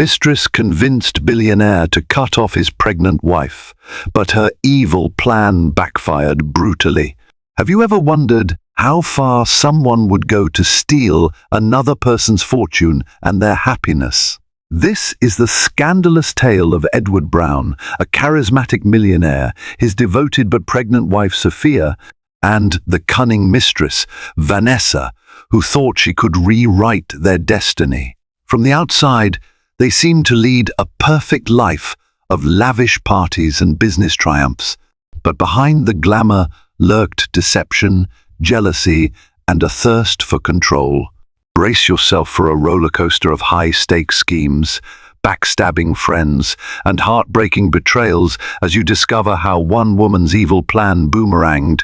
Mistress convinced billionaire to cut off his pregnant wife, but her evil plan backfired brutally. Have you ever wondered how far someone would go to steal another person's fortune and their happiness? This is the scandalous tale of Edward Brown, a charismatic millionaire, his devoted but pregnant wife Sophia, and the cunning mistress, Vanessa, who thought she could rewrite their destiny. From the outside, they seemed to lead a perfect life of lavish parties and business triumphs, but behind the glamour lurked deception, jealousy, and a thirst for control. Brace yourself for a roller coaster of high-stakes schemes, backstabbing friends, and heartbreaking betrayals as you discover how one woman's evil plan boomeranged,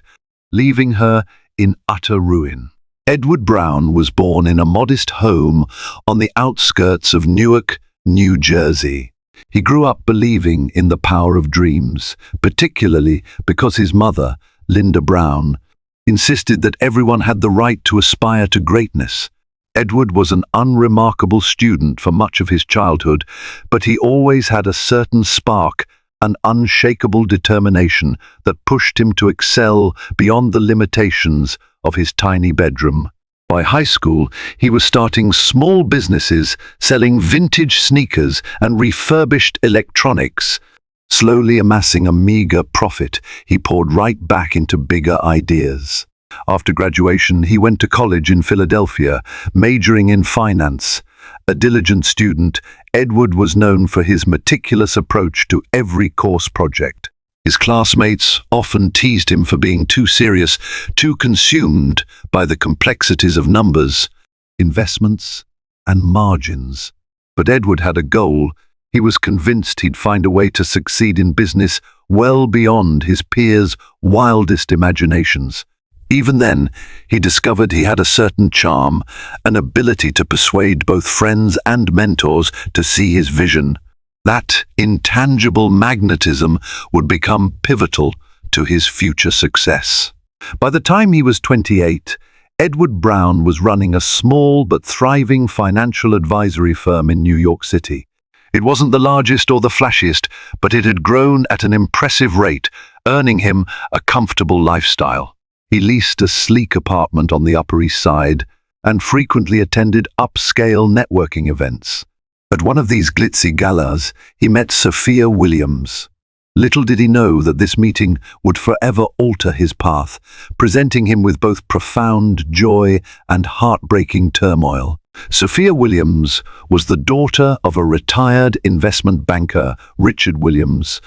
leaving her in utter ruin. Edward Brown was born in a modest home on the outskirts of Newark, New Jersey. He grew up believing in the power of dreams, particularly because his mother, Linda Brown, insisted that everyone had the right to aspire to greatness. Edward was an unremarkable student for much of his childhood, but he always had a certain spark, an unshakable determination that pushed him to excel beyond the limitations of his tiny bedroom. By high school, he was starting small businesses, selling vintage sneakers and refurbished electronics. Slowly amassing a meager profit, he poured right back into bigger ideas. After graduation, he went to college in Philadelphia, majoring in finance. A diligent student, Edward was known for his meticulous approach to every course project. His classmates often teased him for being too serious, too consumed by the complexities of numbers, investments, and margins. But Edward had a goal. He was convinced he'd find a way to succeed in business well beyond his peers' wildest imaginations. Even then, he discovered he had a certain charm, an ability to persuade both friends and mentors to see his vision. That intangible magnetism would become pivotal to his future success. By the time he was 28, Edward Brown was running a small but thriving financial advisory firm in New York City. It wasn't the largest or the flashiest, but it had grown at an impressive rate, earning him a comfortable lifestyle. He leased a sleek apartment on the Upper East Side and frequently attended upscale networking events. At one of these glitzy galas, he met Sophia Williams. Little did he know that this meeting would forever alter his path, presenting him with both profound joy and heartbreaking turmoil. Sophia Williams was the daughter of a retired investment banker, Richard Williams,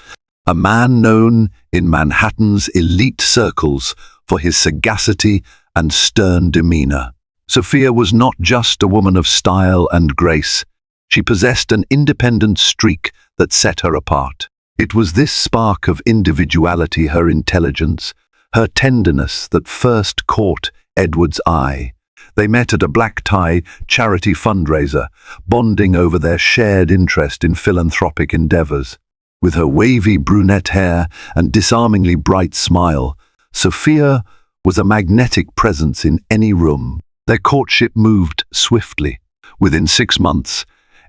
a man known in Manhattan's elite circles for his sagacity and stern demeanor. Sophia was not just a woman of style and grace. She possessed an independent streak that set her apart. It was this spark of individuality, her intelligence, her tenderness that first caught Edward's eye. They met at a black-tie charity fundraiser, bonding over their shared interest in philanthropic endeavors. With her wavy brunette hair and disarmingly bright smile, Sophia was a magnetic presence in any room. Their courtship moved swiftly. Within 6 months,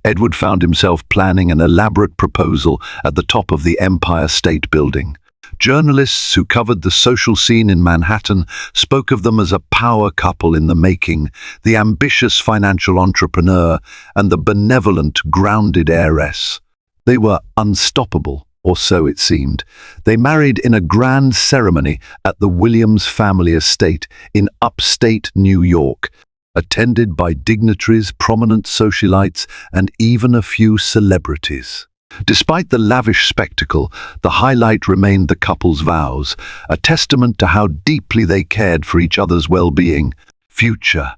Edward found himself planning an elaborate proposal at the top of the Empire State Building. Journalists who covered the social scene in Manhattan spoke of them as a power couple in the making, the ambitious financial entrepreneur and the benevolent, grounded heiress. They were unstoppable, or so it seemed. They married in a grand ceremony at the Williams family estate in upstate New York, attended by dignitaries, prominent socialites, and even a few celebrities. Despite the lavish spectacle, the highlight remained the couple's vows, a testament to how deeply they cared for each other's well-being, future,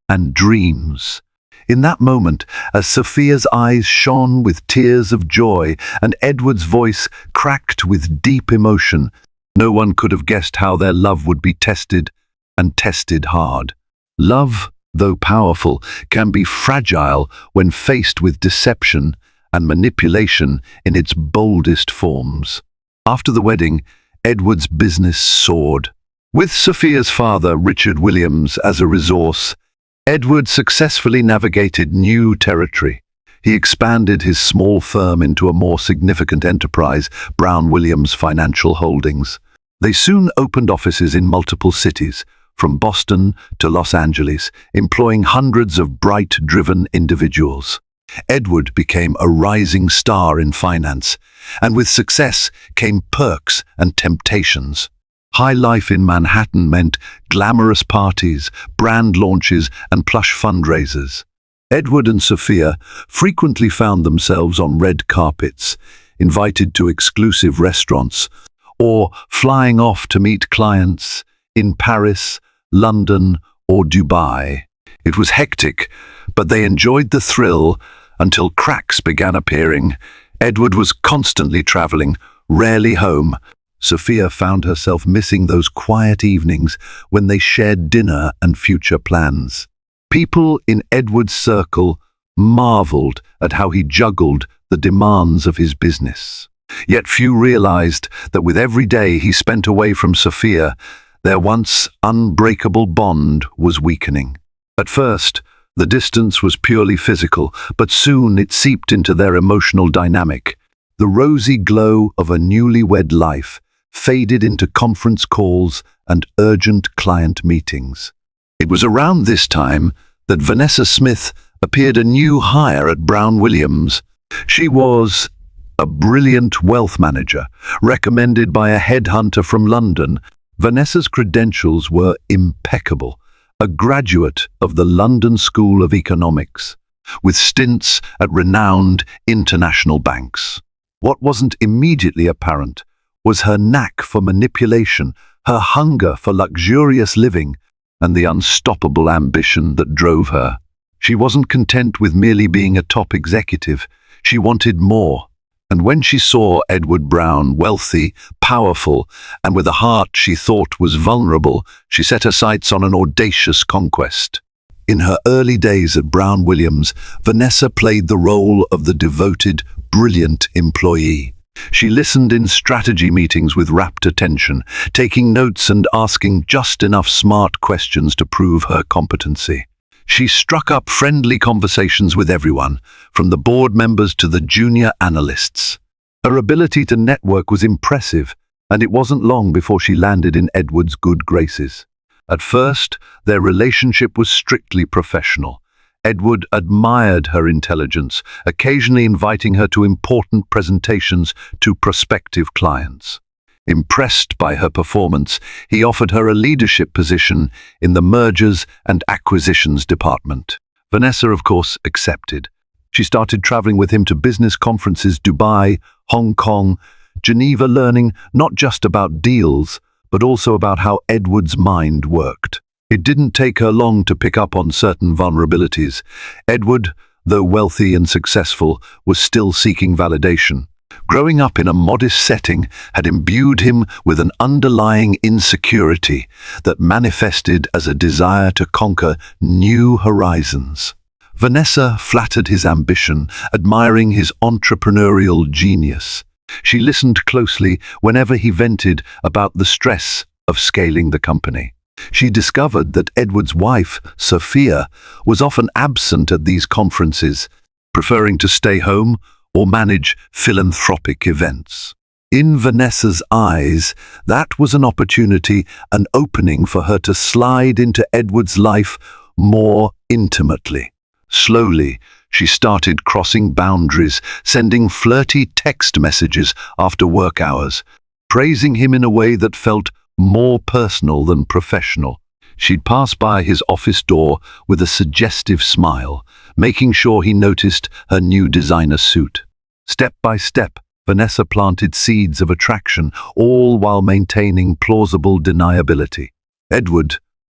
and dreams. In that moment, as Sophia's eyes shone with tears of joy and Edward's voice cracked with deep emotion, no one could have guessed how their love would be tested, and tested hard. Love, though powerful, can be fragile when faced with deception and manipulation in its boldest forms. After the wedding, Edward's business soared. With Sophia's father, Richard Williams, as a resource, Edward successfully navigated new territory. He expanded his small firm into a more significant enterprise, Brown Williams Financial Holdings. They soon opened offices in multiple cities, from Boston to Los Angeles, employing hundreds of bright, driven individuals. Edward became a rising star in finance, and with success came perks and temptations. High life in Manhattan meant glamorous parties, brand launches, and plush fundraisers. Edward and Sophia frequently found themselves on red carpets, invited to exclusive restaurants, or flying off to meet clients in Paris, London, or Dubai. It was hectic, but they enjoyed the thrill until cracks began appearing. Edward was constantly traveling, rarely home. Sophia found herself missing those quiet evenings when they shared dinner and future plans. People in Edward's circle marveled at how he juggled the demands of his business. Yet few realized that with every day he spent away from Sophia, their once unbreakable bond was weakening. At first, the distance was purely physical, but soon it seeped into their emotional dynamic. The rosy glow of a newlywed life faded into conference calls and urgent client meetings. It was around this time that Vanessa Smith appeared a new hire at Brown Williams. She was a brilliant wealth manager, recommended by a headhunter from London. Vanessa's credentials were impeccable, a graduate of the London School of Economics, with stints at renowned international banks. What wasn't immediately apparent was her knack for manipulation, her hunger for luxurious living, and the unstoppable ambition that drove her. She wasn't content with merely being a top executive. She wanted more. And when she saw Edward Brown, wealthy, powerful, and with a heart she thought was vulnerable, she set her sights on an audacious conquest. In her early days at Brown Williams, Vanessa played the role of the devoted, brilliant employee. She listened in strategy meetings with rapt attention, taking notes and asking just enough smart questions to prove her competency. She struck up friendly conversations with everyone, from the board members to the junior analysts. Her ability to network was impressive, and it wasn't long before she landed in Edward's good graces. At first, their relationship was strictly professional. Edward admired her intelligence, occasionally inviting her to important presentations to prospective clients. Impressed by her performance, he offered her a leadership position in the mergers and acquisitions department. Vanessa, of course, accepted. She started traveling with him to business conferences, Dubai, Hong Kong, Geneva, learning not just about deals, but also about how Edward's mind worked. It didn't take her long to pick up on certain vulnerabilities. Edward, though wealthy and successful, was still seeking validation. Growing up in a modest setting had imbued him with an underlying insecurity that manifested as a desire to conquer new horizons. Vanessa flattered his ambition, admiring his entrepreneurial genius. She listened closely whenever he vented about the stress of scaling the company. She discovered that Edward's wife, Sophia, was often absent at these conferences, preferring to stay home or manage philanthropic events. In Vanessa's eyes, that was an opportunity, an opening for her to slide into Edward's life more intimately. Slowly, she started crossing boundaries, sending flirty text messages after work hours, praising him in a way that felt more personal than professional. She'd pass by his office door with a suggestive smile, making sure he noticed her new designer suit. Step by step, Vanessa planted seeds of attraction, all while maintaining plausible deniability. Edward,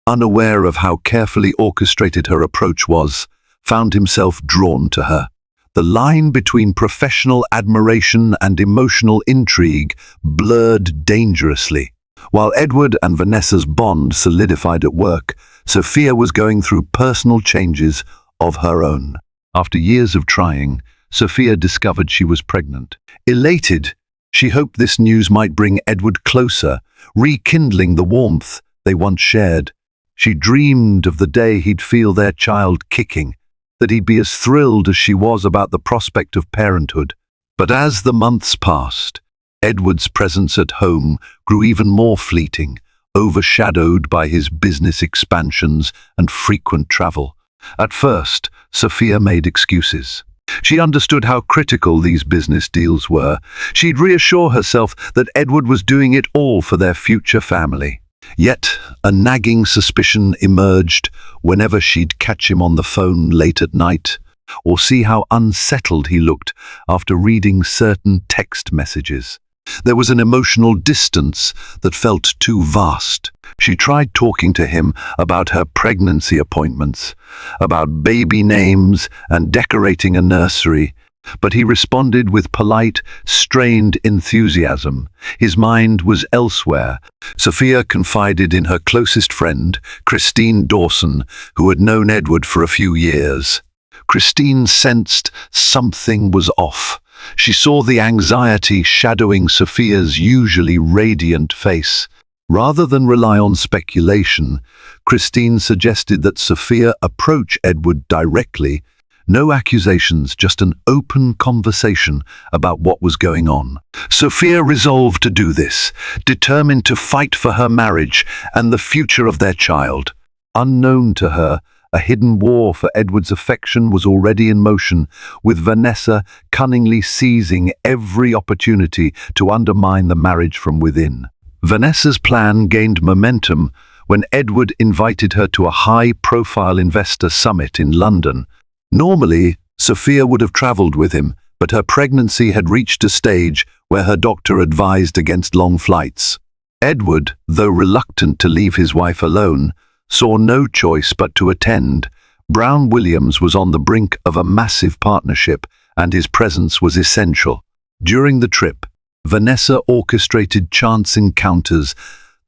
unaware of how carefully orchestrated her approach was, found himself drawn to her. The line between professional admiration and emotional intrigue blurred dangerously. While Edward and Vanessa's bond solidified at work, Sophia was going through personal changes of her own. After years of trying, Sophia discovered she was pregnant. Elated, she hoped this news might bring Edward closer, rekindling the warmth they once shared. She dreamed of the day he'd feel their child kicking that he'd be as thrilled as she was about the prospect of parenthood. But as the months passed, Edward's presence at home grew even more fleeting, overshadowed by his business expansions and frequent travel. At first, Sophia made excuses. She understood how critical these business deals were. She'd reassure herself that Edward was doing it all for their future family. Yet, a nagging suspicion emerged whenever she'd catch him on the phone late at night, or see how unsettled he looked after reading certain text messages. There was an emotional distance that felt too vast. She tried talking to him about her pregnancy appointments, about baby names and decorating a nursery, but he responded with polite, strained enthusiasm. His mind was elsewhere. Sophia confided in her closest friend, Christine Dawson, who had known Edward for a few years. Christine sensed something was off. She saw the anxiety shadowing Sophia's usually radiant face. Rather than rely on speculation, Christine suggested that Sophia approach Edward directly. No accusations, just an open conversation about what was going on. Sophia resolved to do this, determined to fight for her marriage and the future of their child. Unknown to her, a hidden war for Edward's affection was already in motion, with Vanessa cunningly seizing every opportunity to undermine the marriage from within. Vanessa's plan gained momentum when Edward invited her to a high-profile investor summit in London. Normally, Sophia would have traveled with him, but her pregnancy had reached a stage where her doctor advised against long flights. Edward, though reluctant to leave his wife alone, saw no choice but to attend. Brown Williams was on the brink of a massive partnership, and his presence was essential. During the trip, Vanessa orchestrated chance encounters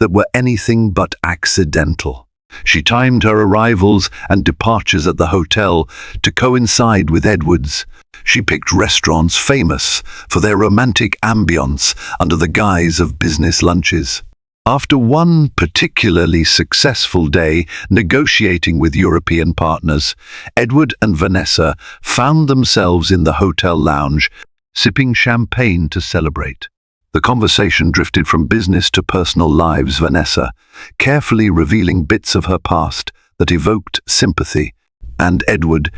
that were anything but accidental. She timed her arrivals and departures at the hotel to coincide with Edward's. She picked restaurants famous for their romantic ambience under the guise of business lunches. After one particularly successful day negotiating with European partners, Edward and Vanessa found themselves in the hotel lounge, sipping champagne to celebrate. The conversation drifted from business to personal lives. Vanessa, carefully revealing bits of her past that evoked sympathy, and Edward,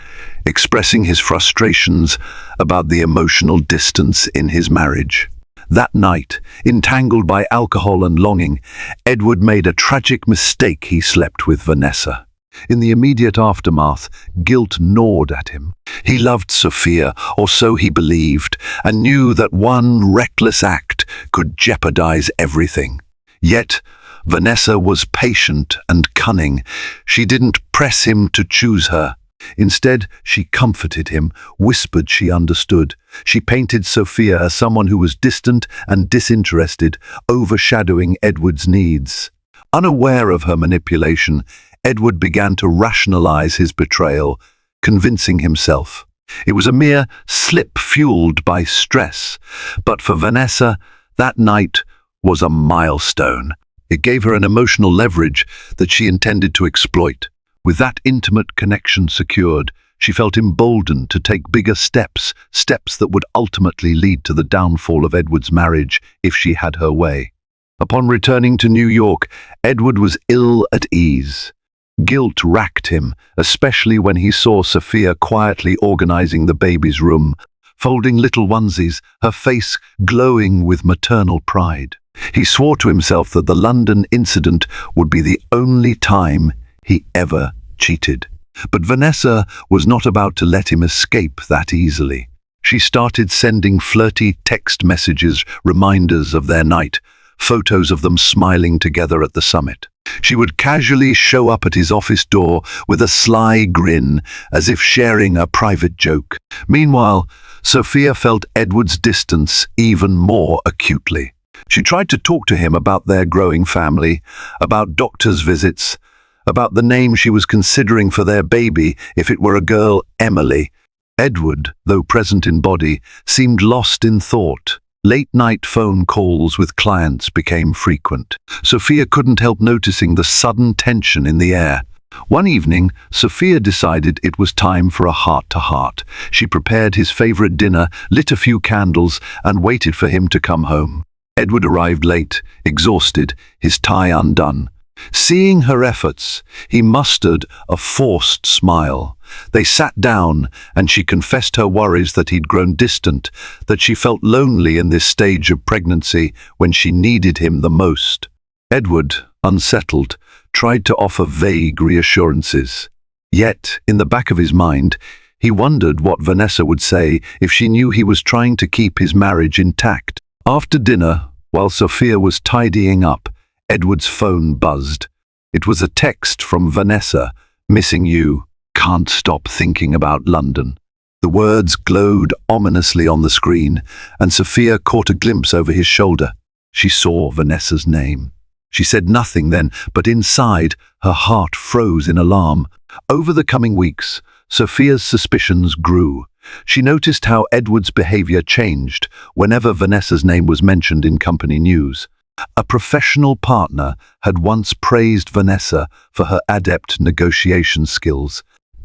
expressing his frustrations about the emotional distance in his marriage. That night, entangled by alcohol and longing, Edward made a tragic mistake. He slept with Vanessa. In the immediate aftermath, guilt gnawed at him. He loved Sophia, or so he believed, and knew that one reckless act could jeopardize everything. Yet, Vanessa was patient and cunning. She didn't press him to choose her. Instead, she comforted him, whispered she understood. She painted Sophia as someone who was distant and disinterested, overshadowing Edward's needs. Unaware of her manipulation, Edward began to rationalize his betrayal, convincing himself it was a mere slip fueled by stress. But for Vanessa, that night was a milestone. It gave her an emotional leverage that she intended to exploit. With that intimate connection secured, she felt emboldened to take bigger steps that would ultimately lead to the downfall of Edward's marriage if she had her way. Upon returning to New York, Edward was ill at ease. Guilt racked him, especially when he saw Sophia quietly organizing the baby's room, folding little onesies, her face glowing with maternal pride. He swore to himself that the London incident would be the only time he ever cheated. But Vanessa was not about to let him escape that easily. She started sending flirty text messages, reminders of their night, photos of them smiling together at the summit. She would casually show up at his office door with a sly grin, as if sharing a private joke. Meanwhile, Sophia felt Edward's distance even more acutely. She tried to talk to him about their growing family, about doctor's visits, about the name she was considering for their baby if it were a girl, Emily. Edward, though present in body, seemed lost in thought. Late-night phone calls with clients became frequent. Sophia couldn't help noticing the sudden tension in the air. One evening, Sophia decided it was time for a heart-to-heart. She prepared his favorite dinner, lit a few candles, and waited for him to come home. Edward arrived late, exhausted, his tie undone. Seeing her efforts, he mustered a forced smile. They sat down, and she confessed her worries that he'd grown distant, that she felt lonely in this stage of pregnancy when she needed him the most. Edward, unsettled, tried to offer vague reassurances. Yet, in the back of his mind, he wondered what Vanessa would say if she knew he was trying to keep his marriage intact. After dinner, while Sophia was tidying up, Edward's phone buzzed. It was a text from Vanessa, "Missing you, can't stop thinking about London." The words glowed ominously on the screen, and Sophia caught a glimpse over his shoulder. She saw Vanessa's name. She said nothing then, but inside, her heart froze in alarm. Over the coming weeks, Sophia's suspicions grew. She noticed how Edward's behavior changed whenever Vanessa's name was mentioned in company news. A professional partner had once praised Vanessa for her adept negotiation skills,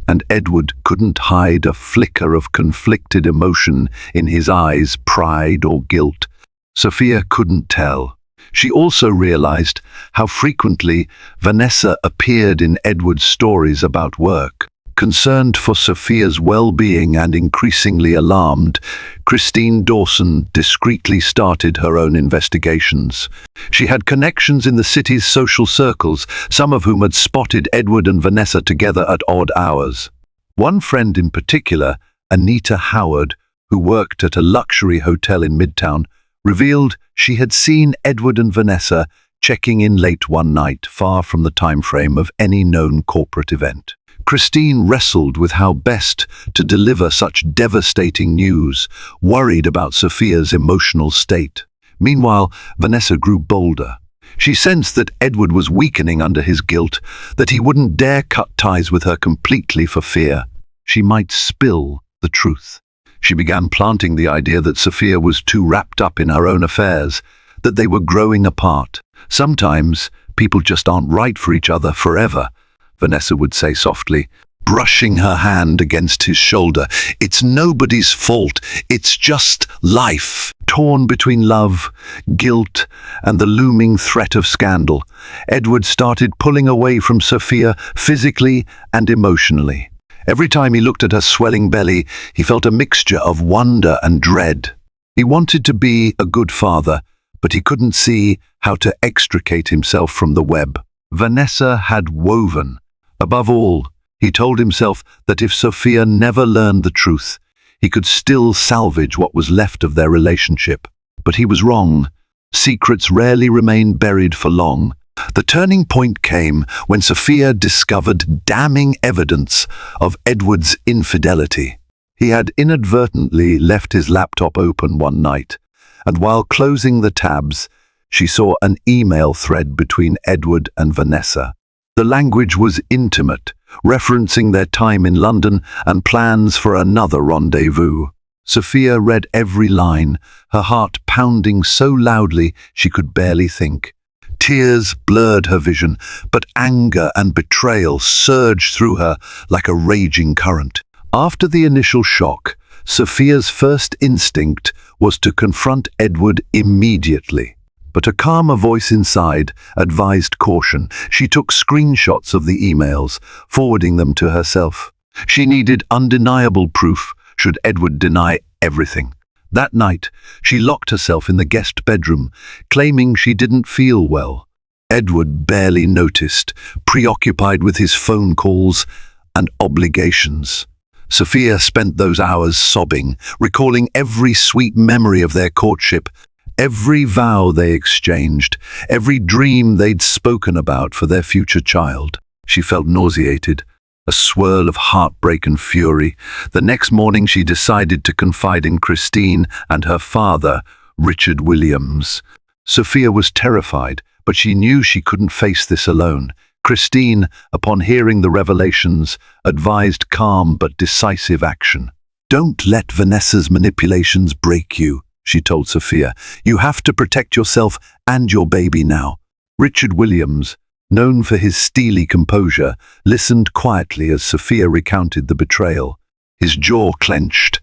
and Edward couldn't hide a flicker of conflicted emotion in his eyes, pride or guilt. Sophia couldn't tell. She also realized how frequently Vanessa appeared in Edward's stories about work. Concerned for Sophia's well-being and increasingly alarmed, Christine Dawson discreetly started her own investigations. She had connections in the city's social circles, some of whom had spotted Edward and Vanessa together at odd hours. One friend in particular, Anita Howard, who worked at a luxury hotel in Midtown, revealed she had seen Edward and Vanessa checking in late one night, far from the time frame of any known corporate event. Christine wrestled with how best to deliver such devastating news, worried about Sophia's emotional state. Meanwhile, Vanessa grew bolder. She sensed that Edward was weakening under his guilt, that he wouldn't dare cut ties with her completely for fear she might spill the truth. She began planting the idea that Sophia was too wrapped up in her own affairs, that they were growing apart. "Sometimes people just aren't right for each other forever," Vanessa would say softly, brushing her hand against his shoulder. "It's nobody's fault, it's just life." Torn between love, guilt, and the looming threat of scandal, Edward started pulling away from Sophia physically and emotionally. Every time he looked at her swelling belly, he felt a mixture of wonder and dread. He wanted to be a good father, but he couldn't see how to extricate himself from the web Vanessa had woven. Above all, he told himself that if Sophia never learned the truth, he could still salvage what was left of their relationship. But he was wrong. Secrets rarely remain buried for long. The turning point came when Sophia discovered damning evidence of Edward's infidelity. He had inadvertently left his laptop open one night, and while closing the tabs, she saw an email thread between Edward and Vanessa. The language was intimate, referencing their time in London and plans for another rendezvous. Sophia read every line, her heart pounding so loudly she could barely think. Tears blurred her vision, but anger and betrayal surged through her like a raging current. After the initial shock, Sophia's first instinct was to confront Edward immediately. But a calmer voice inside advised caution. She took screenshots of the emails, forwarding them to herself. She needed undeniable proof should Edward deny everything. That night, she locked herself in the guest bedroom, claiming she didn't feel well. Edward barely noticed, preoccupied with his phone calls and obligations. Sophia spent those hours sobbing, recalling every sweet memory of their courtship, every vow they exchanged, every dream they'd spoken about for their future child. She felt nauseated, a swirl of heartbreak and fury. The next morning she decided to confide in Christine and her father, Richard Williams. Sophia was terrified, but she knew she couldn't face this alone. Christine, upon hearing the revelations, advised calm but decisive action. "Don't let Vanessa's manipulations break you," she told Sophia. "You have to protect yourself and your baby now." Richard Williams, known for his steely composure, listened quietly as Sophia recounted the betrayal. His jaw clenched,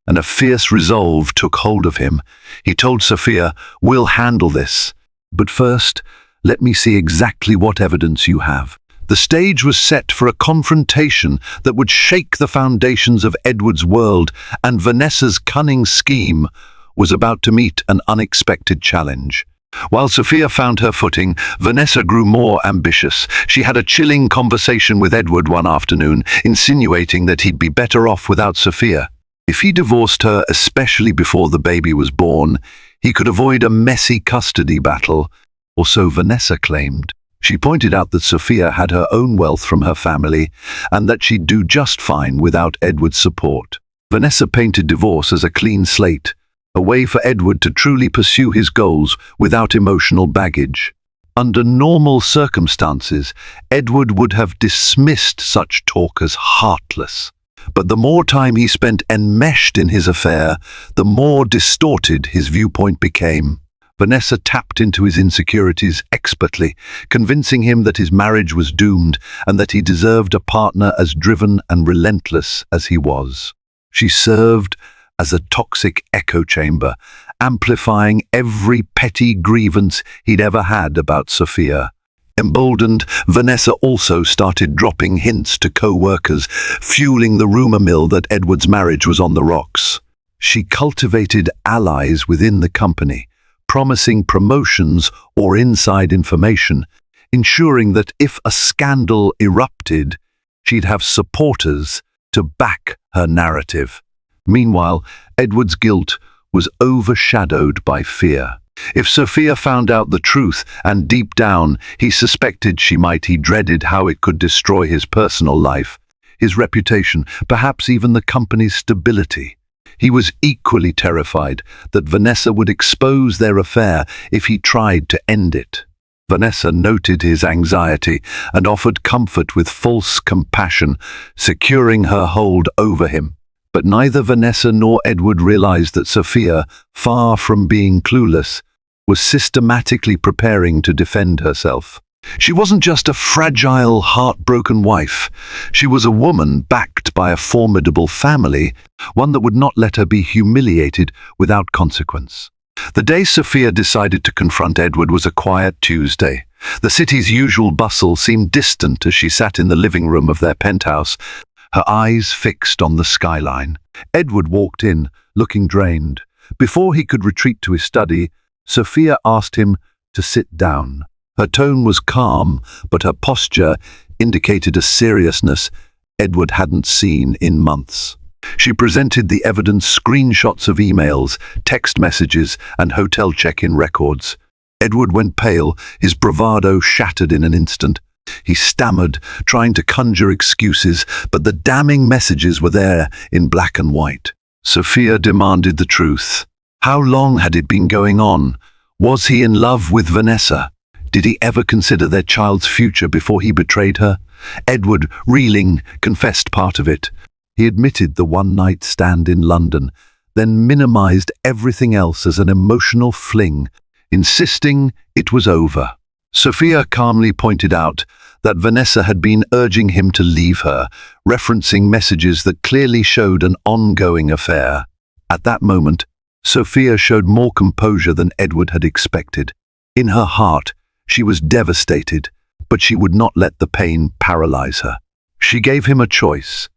and a fierce resolve took hold of him. He told Sophia, "We'll handle this. But first, let me see exactly what evidence you have." The stage was set for a confrontation that would shake the foundations of Edward's world, and Vanessa's cunning scheme was about to meet an unexpected challenge. While Sophia found her footing, Vanessa grew more ambitious. She had a chilling conversation with Edward one afternoon, insinuating that he'd be better off without Sophia. If he divorced her, especially before the baby was born, he could avoid a messy custody battle, or so Vanessa claimed. She pointed out that Sophia had her own wealth from her family, and that she'd do just fine without Edward's support. Vanessa painted divorce as a clean slate, a way for Edward to truly pursue his goals without emotional baggage. Under normal circumstances, Edward would have dismissed such talk as heartless. But the more time he spent enmeshed in his affair, the more distorted his viewpoint became. Vanessa tapped into his insecurities expertly, convincing him that his marriage was doomed and that he deserved a partner as driven and relentless as he was. She served as a toxic echo chamber, amplifying every petty grievance he'd ever had about Sophia. Emboldened, Vanessa also started dropping hints to co-workers, fueling the rumor mill that Edward's marriage was on the rocks. She cultivated allies within the company, promising promotions or inside information, ensuring that if a scandal erupted, she'd have supporters to back her narrative. Meanwhile, Edward's guilt was overshadowed by fear. If Sophia found out the truth, and deep down he suspected she might, he dreaded how it could destroy his personal life, his reputation, perhaps even the company's stability. He was equally terrified that Vanessa would expose their affair if he tried to end it. Vanessa noted his anxiety and offered comfort with false compassion, securing her hold over him. But neither Vanessa nor Edward realized that Sophia, far from being clueless, was systematically preparing to defend herself. She wasn't just a fragile, heartbroken wife. She was a woman backed by a formidable family, one that would not let her be humiliated without consequence. The day Sophia decided to confront Edward was a quiet Tuesday. The city's usual bustle seemed distant as she sat in the living room of their penthouse, her eyes fixed on the skyline. Edward walked in, looking drained. Before he could retreat to his study, Sophia asked him to sit down. Her tone was calm, but her posture indicated a seriousness Edward hadn't seen in months. She presented the evidence: screenshots of emails, text messages, and hotel check-in records. Edward went pale, his bravado shattered in an instant. He stammered, trying to conjure excuses, but the damning messages were there in black and white. Sophia demanded the truth. How long had it been going on? Was he in love with Vanessa? Did he ever consider their child's future before he betrayed her? Edward, reeling, confessed part of it. He admitted the one-night stand in London, then minimized everything else as an emotional fling, insisting it was over. Sophia calmly pointed out that Vanessa had been urging him to leave her, referencing messages that clearly showed an ongoing affair. At that moment, Sophia showed more composure than Edward had expected. In her heart, she was devastated, but she would not let the pain paralyze her. She gave him a choice: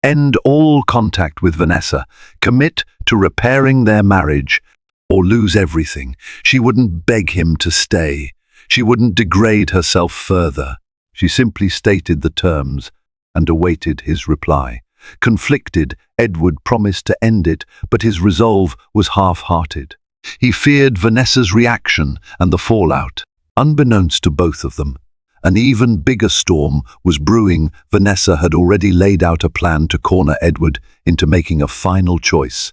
end all contact with Vanessa, commit to repairing their marriage, or lose everything. She wouldn't beg him to stay. She wouldn't degrade herself further. She simply stated the terms and awaited his reply. Conflicted, Edward promised to end it, but his resolve was half-hearted. He feared Vanessa's reaction and the fallout. Unbeknownst to both of them, an even bigger storm was brewing. Vanessa had already laid out a plan to corner Edward into making a final choice,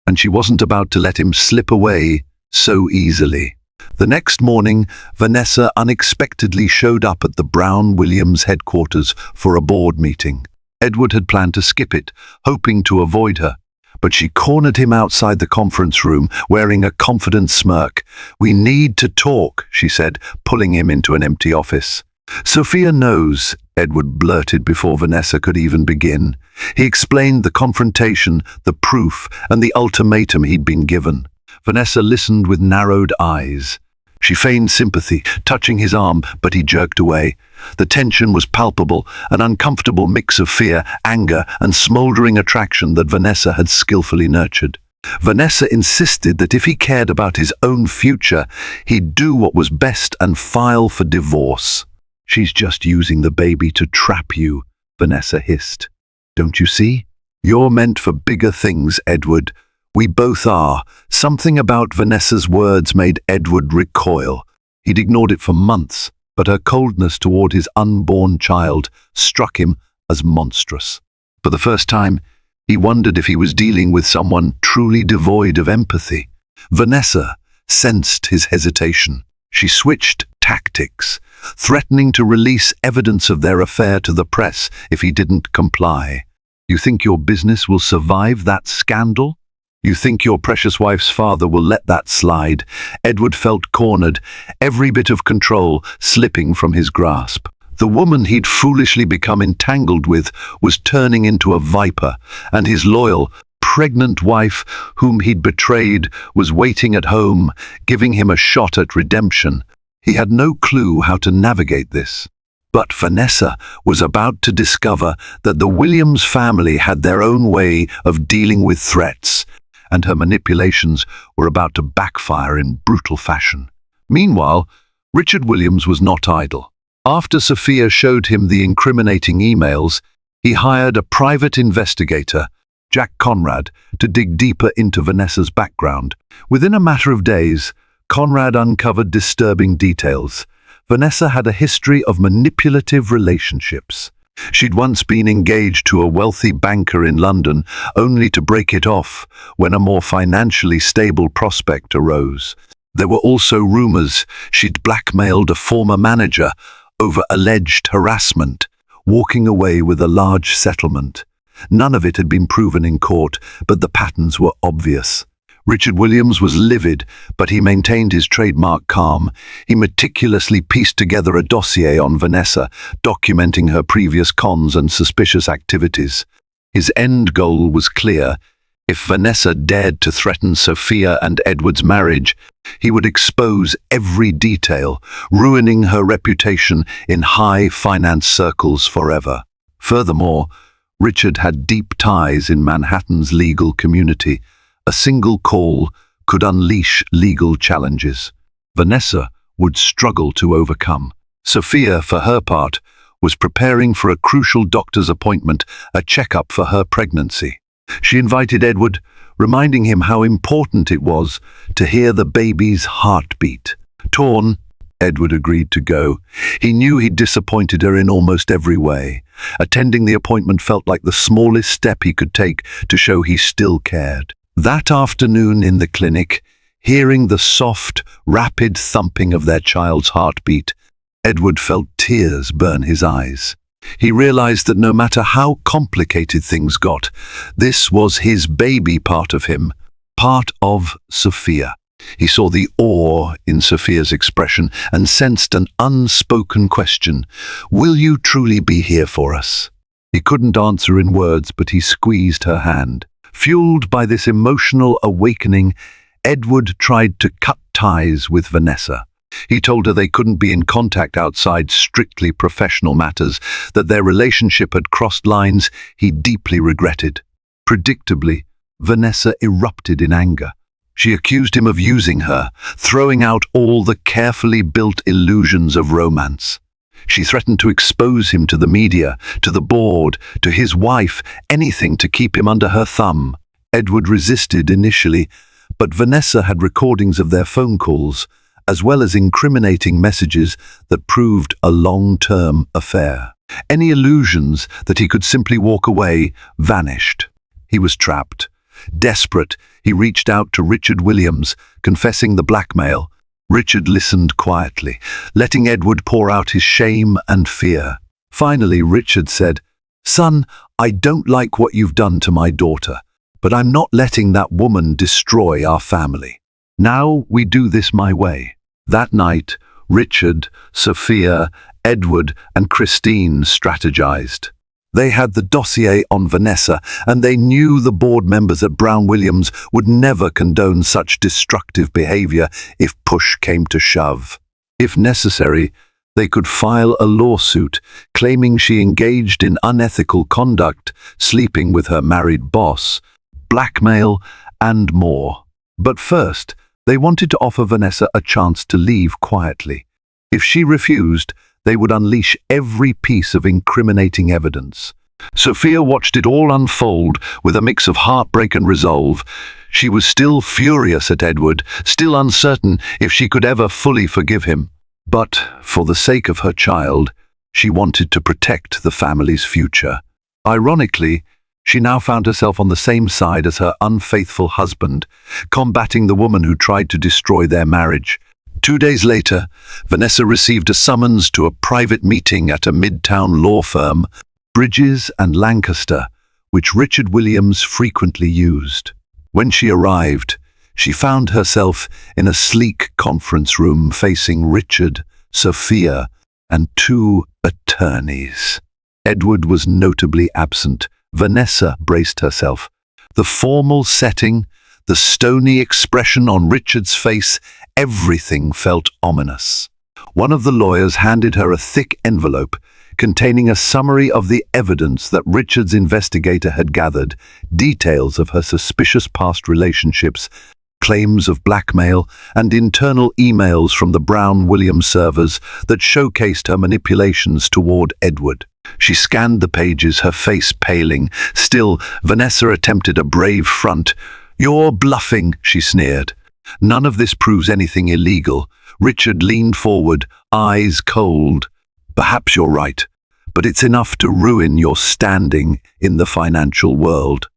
and she wasn't about to let him slip away so easily. The next morning, Vanessa unexpectedly showed up at the Brown-Williams headquarters for a board meeting. Edward had planned to skip it, hoping to avoid her, but she cornered him outside the conference room, wearing a confident smirk. "We need to talk," she said, pulling him into an empty office. Sophia knows, Edward blurted before Vanessa could even begin. He explained the confrontation, the proof, and the ultimatum he'd been given. Vanessa listened with narrowed eyes. She feigned sympathy, touching his arm, but he jerked away. The tension was palpable, an uncomfortable mix of fear, anger, and smouldering attraction that Vanessa had skillfully nurtured. Vanessa insisted that if he cared about his own future, he'd do what was best and file for divorce. "She's just using the baby to trap you," Vanessa hissed. "Don't you see? You're meant for bigger things, Edward. We both are." Something about Vanessa's words made Edward recoil. He'd ignored it for months, but her coldness toward his unborn child struck him as monstrous. For the first time, he wondered if he was dealing with someone truly devoid of empathy. Vanessa sensed his hesitation. She switched tactics, threatening to release evidence of their affair to the press if he didn't comply. "You think your business will survive that scandal? You think your precious wife's father will let that slide?" Edward felt cornered, every bit of control slipping from his grasp. The woman he'd foolishly become entangled with was turning into a viper, and his loyal, pregnant wife, whom he'd betrayed, was waiting at home, giving him a shot at redemption. He had no clue how to navigate this. But Vanessa was about to discover that the Williams family had their own way of dealing with threats, and her manipulations were about to backfire in brutal fashion. Meanwhile, Richard Williams was not idle. After Sophia showed him the incriminating emails, he hired a private investigator, Jack Conrad, to dig deeper into Vanessa's background. Within a matter of days, Conrad uncovered disturbing details. Vanessa had a history of manipulative relationships. She'd once been engaged to a wealthy banker in London, only to break it off when a more financially stable prospect arose. There were also rumors she'd blackmailed a former manager over alleged harassment, walking away with a large settlement. None of it had been proven in court, but the patterns were obvious. Richard Williams was livid, but he maintained his trademark calm. He meticulously pieced together a dossier on Vanessa, documenting her previous cons and suspicious activities. His end goal was clear. If Vanessa dared to threaten Sophia and Edward's marriage, he would expose every detail, ruining her reputation in high finance circles forever. Furthermore, Richard had deep ties in Manhattan's legal community. A single call could unleash legal challenges Vanessa would struggle to overcome. Sophia, for her part, was preparing for a crucial doctor's appointment, a checkup for her pregnancy. She invited Edward, reminding him how important it was to hear the baby's heartbeat. Torn, Edward agreed to go. He knew he'd disappointed her in almost every way. Attending the appointment felt like the smallest step he could take to show he still cared. That afternoon in the clinic, hearing the soft, rapid thumping of their child's heartbeat, Edward felt tears burn his eyes. He realized that no matter how complicated things got, this was his baby part of him, part of Sophia. He saw the awe in Sophia's expression and sensed an unspoken question. "Will you truly be here for us?" He couldn't answer in words, but he squeezed her hand. Fueled by this emotional awakening, Edward tried to cut ties with Vanessa. He told her they couldn't be in contact outside strictly professional matters, that their relationship had crossed lines he deeply regretted. Predictably, Vanessa erupted in anger. She accused him of using her, throwing out all the carefully built illusions of romance. She threatened to expose him to the media, to the board, to his wife, anything to keep him under her thumb. Edward resisted initially, but Vanessa had recordings of their phone calls, as well as incriminating messages that proved a long-term affair. Any illusions that he could simply walk away vanished. He was trapped. Desperate, he reached out to Richard Williams, confessing the blackmail. Richard listened quietly, letting Edward pour out his shame and fear. Finally, Richard said, "Son, I don't like what you've done to my daughter, but I'm not letting that woman destroy our family. Now we do this my way." That night, Richard, Sophia, Edward and Christine strategized. They had the dossier on Vanessa, and they knew the board members at Brown Williams would never condone such destructive behavior if push came to shove. If necessary, they could file a lawsuit claiming she engaged in unethical conduct, sleeping with her married boss, blackmail, and more. But first, they wanted to offer Vanessa a chance to leave quietly. If she refused, they would unleash every piece of incriminating evidence. Sophia watched it all unfold with a mix of heartbreak and resolve. She was still furious at Edward, still uncertain if she could ever fully forgive him. But, for the sake of her child, she wanted to protect the family's future. Ironically, she now found herself on the same side as her unfaithful husband, combating the woman who tried to destroy their marriage. 2 days later, Vanessa received a summons to a private meeting at a midtown law firm, Bridges and Lancaster, which Richard Williams frequently used. When she arrived, she found herself in a sleek conference room facing Richard, Sophia, and 2 attorneys. Edward was notably absent. Vanessa braced herself. The formal setting, the stony expression on Richard's face, everything felt ominous. One of the lawyers handed her a thick envelope containing a summary of the evidence that Richard's investigator had gathered, details of her suspicious past relationships, claims of blackmail, and internal emails from the Brown Williams servers that showcased her manipulations toward Edward. She scanned the pages, her face paling. Still, Vanessa attempted a brave front. "You're bluffing," she sneered. "None of this proves anything illegal." Richard leaned forward, eyes cold. "Perhaps you're right, but it's enough to ruin your standing in the financial world.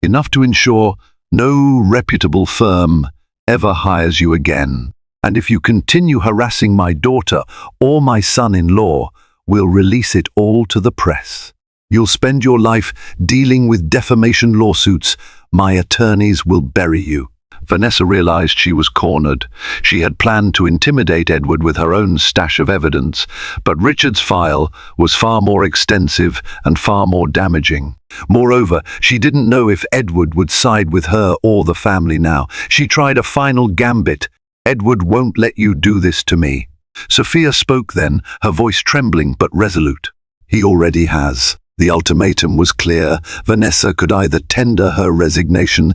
Enough to ensure no reputable firm ever hires you again. And if you continue harassing my daughter or my son-in-law, we'll release it all to the press. You'll spend your life dealing with defamation lawsuits. My attorneys will bury you." Vanessa realized she was cornered. She had planned to intimidate Edward with her own stash of evidence, but Richard's file was far more extensive and far more damaging. Moreover, she didn't know if Edward would side with her or the family now. She tried a final gambit. "Edward won't let you do this to me." Sophia spoke then, her voice trembling but resolute. "He already has." The ultimatum was clear. Vanessa could either tender her resignation,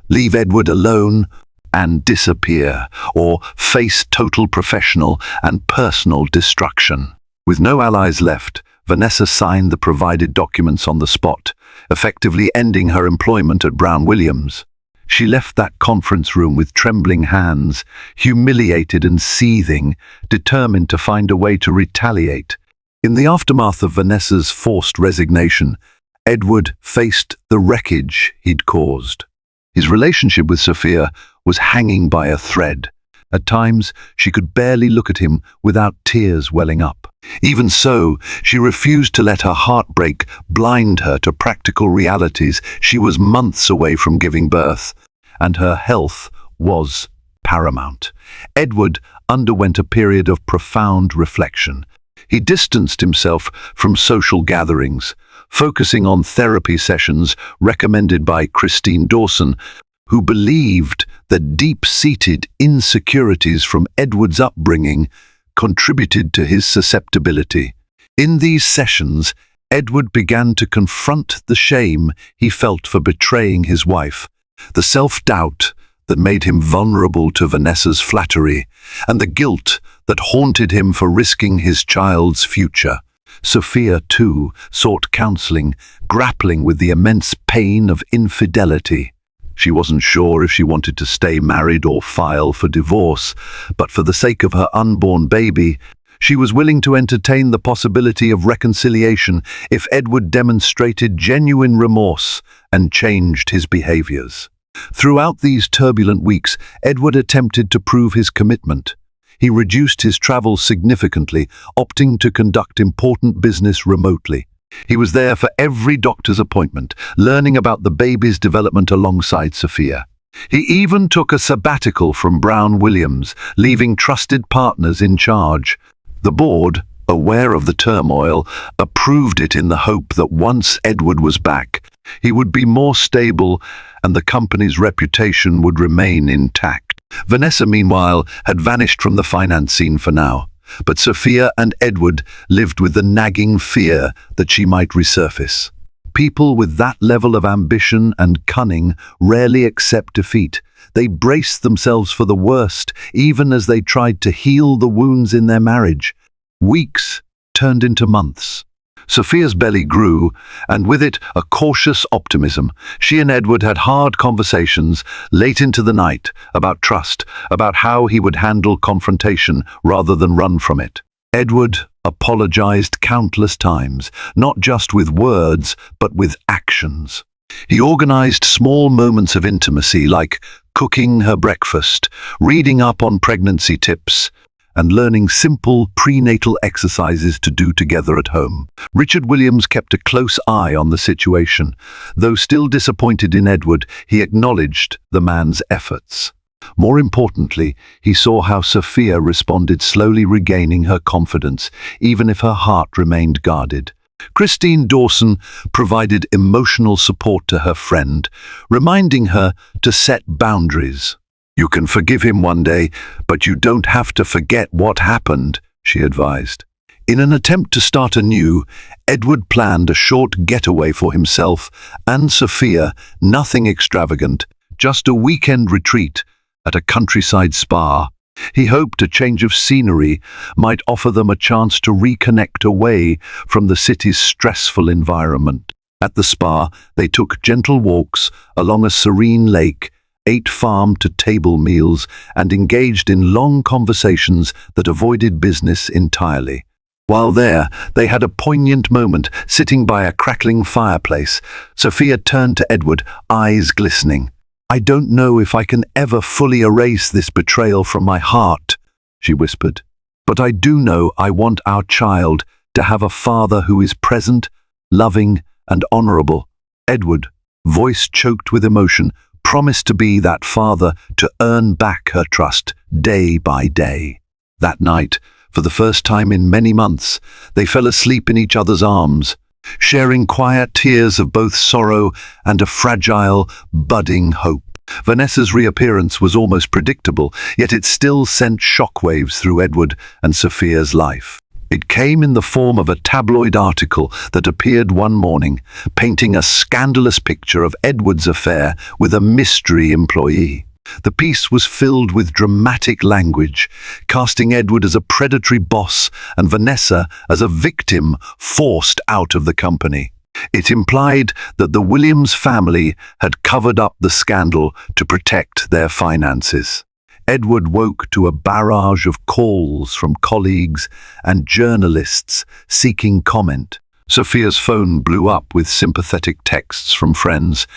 leave Edward alone, and disappear, or face total professional and personal destruction. With no allies left, Vanessa signed the provided documents on the spot, effectively ending her employment at Brown Williams. She left that conference room with trembling hands, humiliated and seething, determined to find a way to retaliate. In the aftermath of Vanessa's forced resignation, Edward faced the wreckage he'd caused. His relationship with Sophia was hanging by a thread. At times, she could barely look at him without tears welling up. Even so, she refused to let her heartbreak blind her to practical realities. She was months away from giving birth, and her health was paramount. Edward underwent a period of profound reflection. He distanced himself from social gatherings, focusing on therapy sessions recommended by Christine Dawson, who believed that deep-seated insecurities from Edward's upbringing contributed to his susceptibility. In these sessions, Edward began to confront the shame he felt for betraying his wife, the self-doubt that made him vulnerable to Vanessa's flattery, and the guilt that haunted him for risking his child's future. Sophia, too, sought counseling, grappling with the immense pain of infidelity. She wasn't sure if she wanted to stay married or file for divorce, but for the sake of her unborn baby, she was willing to entertain the possibility of reconciliation if Edward demonstrated genuine remorse and changed his behaviors. Throughout these turbulent weeks, Edward attempted to prove his commitment. He reduced his travel significantly, opting to conduct important business remotely. He was there for every doctor's appointment, learning about the baby's development alongside Sophia. He even took a sabbatical from Brown Williams, leaving trusted partners in charge. The board, aware of the turmoil, approved it in the hope that once Edward was back, he would be more stable and the company's reputation would remain intact. Vanessa, meanwhile, had vanished from the finance scene for now, but Sophia and Edward lived with the nagging fear that she might resurface. People with that level of ambition and cunning rarely accept defeat. They braced themselves for the worst, even as they tried to heal the wounds in their marriage. Weeks turned into months. Sophia's belly grew, and with it a cautious optimism. She and Edward had hard conversations late into the night about trust, about how he would handle confrontation rather than run from it. Edward apologized countless times, not just with words, but with actions. He organized small moments of intimacy like cooking her breakfast, reading up on pregnancy tips, and learning simple prenatal exercises to do together at home. Richard Williams kept a close eye on the situation. Though still disappointed in Edward, he acknowledged the man's efforts. More importantly, he saw how Sophia responded, slowly regaining her confidence, even if her heart remained guarded. Christine Dawson provided emotional support to her friend, reminding her to set boundaries. "You can forgive him one day, but you don't have to forget what happened," she advised. In an attempt to start anew, Edward planned a short getaway for himself and Sophia, nothing extravagant, just a weekend retreat at a countryside spa. He hoped a change of scenery might offer them a chance to reconnect away from the city's stressful environment. At the spa, they took gentle walks along a serene lake, ate farm-to-table meals, and engaged in long conversations that avoided business entirely. While there, they had a poignant moment, sitting by a crackling fireplace. Sophia turned to Edward, eyes glistening. "I don't know if I can ever fully erase this betrayal from my heart," she whispered. "But I do know I want our child to have a father who is present, loving, and honorable." Edward, voice choked with emotion, promised to be that father, to earn back her trust day by day. That night, for the first time in many months, they fell asleep in each other's arms, sharing quiet tears of both sorrow and a fragile, budding hope. Vanessa's reappearance was almost predictable, yet it still sent shockwaves through Edward and Sophia's life. It came in the form of a tabloid article that appeared one morning, painting a scandalous picture of Edward's affair with a mystery employee. The piece was filled with dramatic language, casting Edward as a predatory boss and Vanessa as a victim forced out of the company. It implied that the Williams family had covered up the scandal to protect their finances. Edward woke to a barrage of calls from colleagues and journalists seeking comment. Sophia's phone blew up with sympathetic texts from friends.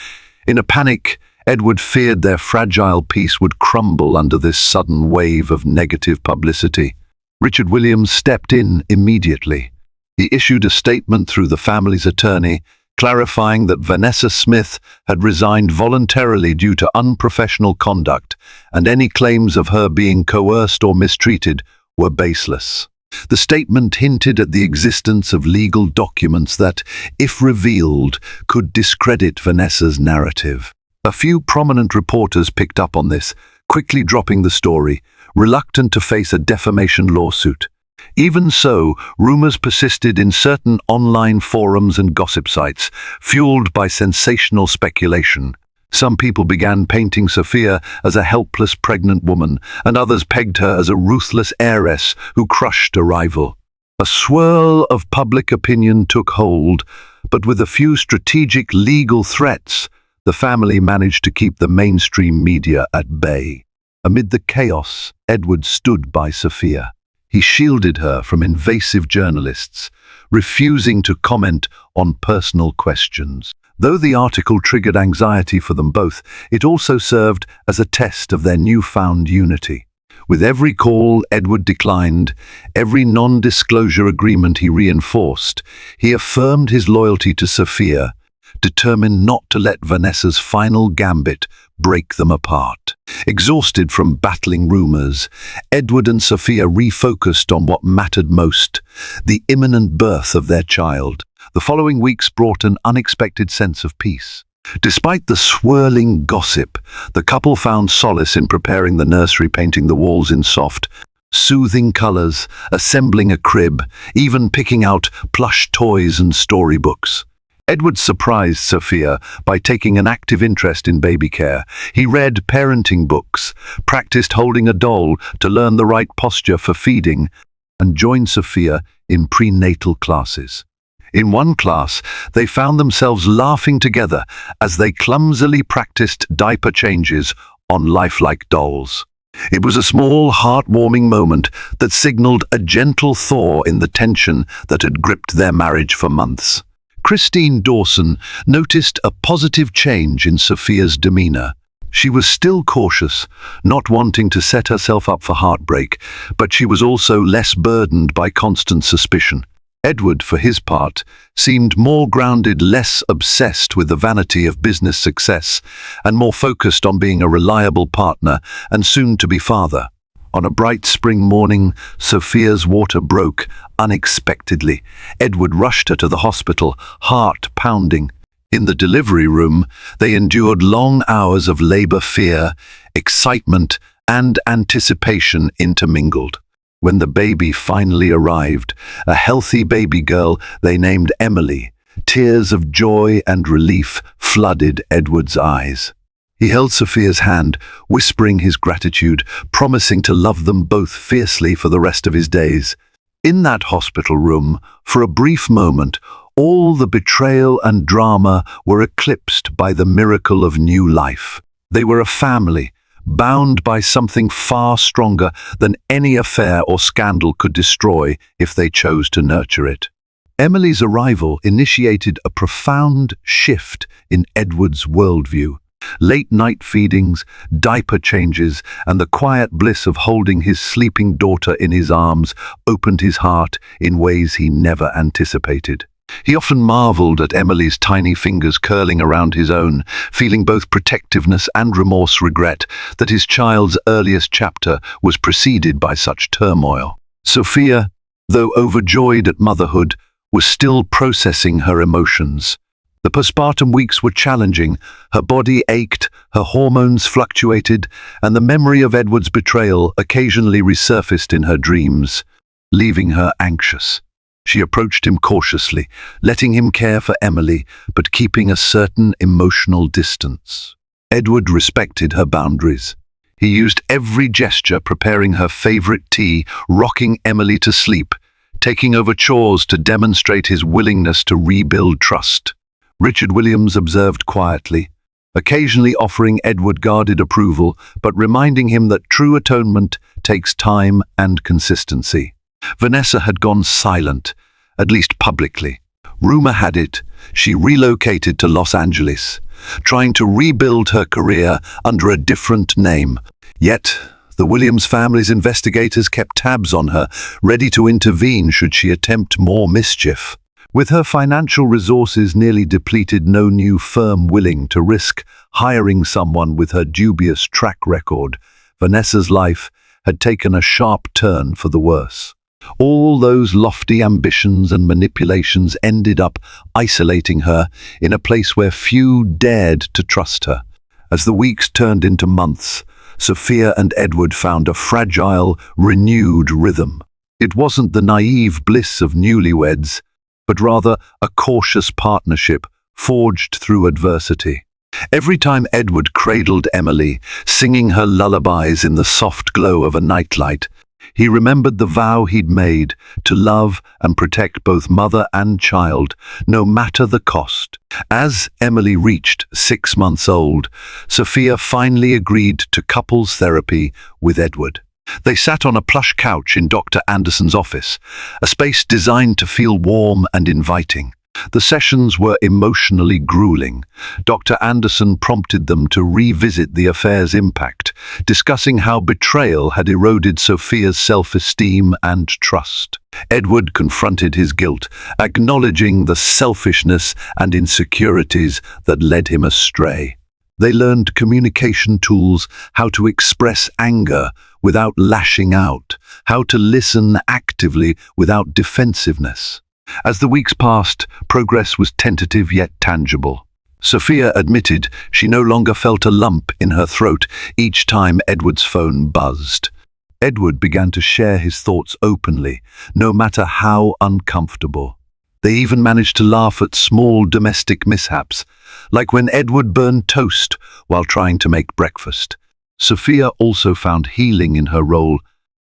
In a panic, Edward feared their fragile peace would crumble under this sudden wave of negative publicity. Richard Williams stepped in immediately. He issued a statement through the family's attorney, clarifying that Vanessa Smith had resigned voluntarily due to unprofessional conduct, and any claims of her being coerced or mistreated were baseless. The statement hinted at the existence of legal documents that, if revealed, could discredit Vanessa's narrative. A few prominent reporters picked up on this, quickly dropping the story, reluctant to face a defamation lawsuit. Even so, rumors persisted in certain online forums and gossip sites, fueled by sensational speculation. Some people began painting Sophia as a helpless pregnant woman, and others pegged her as a ruthless heiress who crushed a rival. A swirl of public opinion took hold, but with a few strategic legal threats, the family managed to keep the mainstream media at bay. Amid the chaos, Edward stood by Sophia. He shielded her from invasive journalists, refusing to comment on personal questions. Though the article triggered anxiety for them both, it also served as a test of their newfound unity. With every call Edward declined, every non-disclosure agreement he reinforced, he affirmed his loyalty to Sophia, determined not to let Vanessa's final gambit break them apart. Exhausted from battling rumors, Edward and Sophia refocused on what mattered most: the imminent birth of their child. The following weeks brought an unexpected sense of peace. Despite the swirling gossip, the couple found solace in preparing the nursery, painting the walls in soft, soothing colors, assembling a crib, even picking out plush toys and storybooks. Edward surprised Sophia by taking an active interest in baby care. He read parenting books, practiced holding a doll to learn the right posture for feeding, and joined Sophia in prenatal classes. In one class, they found themselves laughing together as they clumsily practiced diaper changes on lifelike dolls. It was a small, heartwarming moment that signaled a gentle thaw in the tension that had gripped their marriage for months. Christine Dawson noticed a positive change in Sophia's demeanor. She was still cautious, not wanting to set herself up for heartbreak, but she was also less burdened by constant suspicion. Edward, for his part, seemed more grounded, less obsessed with the vanity of business success, and more focused on being a reliable partner and soon-to-be father. On a bright spring morning, Sophia's water broke unexpectedly. Edward rushed her to the hospital, heart pounding. In the delivery room, they endured long hours of labor fear, excitement, and anticipation intermingled. When the baby finally arrived, a healthy baby girl they named Emily, tears of joy and relief flooded Edward's eyes. He held Sophia's hand, whispering his gratitude, promising to love them both fiercely for the rest of his days. In that hospital room, for a brief moment, all the betrayal and drama were eclipsed by the miracle of new life. They were a family, bound by something far stronger than any affair or scandal could destroy if they chose to nurture it. Emily's arrival initiated a profound shift in Edward's worldview. Late-night feedings, diaper changes, and the quiet bliss of holding his sleeping daughter in his arms opened his heart in ways he never anticipated. He often marveled at Emily's tiny fingers curling around his own, feeling both protectiveness and regret that his child's earliest chapter was preceded by such turmoil. Sophia, though overjoyed at motherhood, was still processing her emotions. The postpartum weeks were challenging. Her body ached, her hormones fluctuated, and the memory of Edward's betrayal occasionally resurfaced in her dreams, leaving her anxious. She approached him cautiously, letting him care for Emily, but keeping a certain emotional distance. Edward respected her boundaries. He used every gesture, preparing her favorite tea, rocking Emily to sleep, taking over chores to demonstrate his willingness to rebuild trust. Richard Williams observed quietly, occasionally offering Edward guarded approval, but reminding him that true atonement takes time and consistency. Vanessa had gone silent, at least publicly. Rumor had it she relocated to Los Angeles, trying to rebuild her career under a different name. Yet, the Williams family's investigators kept tabs on her, ready to intervene should she attempt more mischief. With her financial resources nearly depleted, no new firm willing to risk hiring someone with her dubious track record, Vanessa's life had taken a sharp turn for the worse. All those lofty ambitions and manipulations ended up isolating her in a place where few dared to trust her. As the weeks turned into months, Sophia and Edward found a fragile, renewed rhythm. It wasn't the naive bliss of newlyweds, but rather a cautious partnership forged through adversity. Every time Edward cradled Emily, singing her lullabies in the soft glow of a nightlight, he remembered the vow he'd made to love and protect both mother and child, no matter the cost. As Emily reached 6 months old, Sophia finally agreed to couples therapy with Edward. They sat on a plush couch in Dr. Anderson's office, a space designed to feel warm and inviting. The sessions were emotionally grueling. Dr. Anderson prompted them to revisit the affair's impact, discussing how betrayal had eroded Sophia's self-esteem and trust. Edward confronted his guilt, acknowledging the selfishness and insecurities that led him astray. They learned communication tools, how to express anger without lashing out, how to listen actively without defensiveness. As the weeks passed, progress was tentative yet tangible. Sophia admitted she no longer felt a lump in her throat each time Edward's phone buzzed. Edward began to share his thoughts openly, no matter how uncomfortable. They even managed to laugh at small domestic mishaps, like when Edward burned toast while trying to make breakfast. Sophia also found healing in her role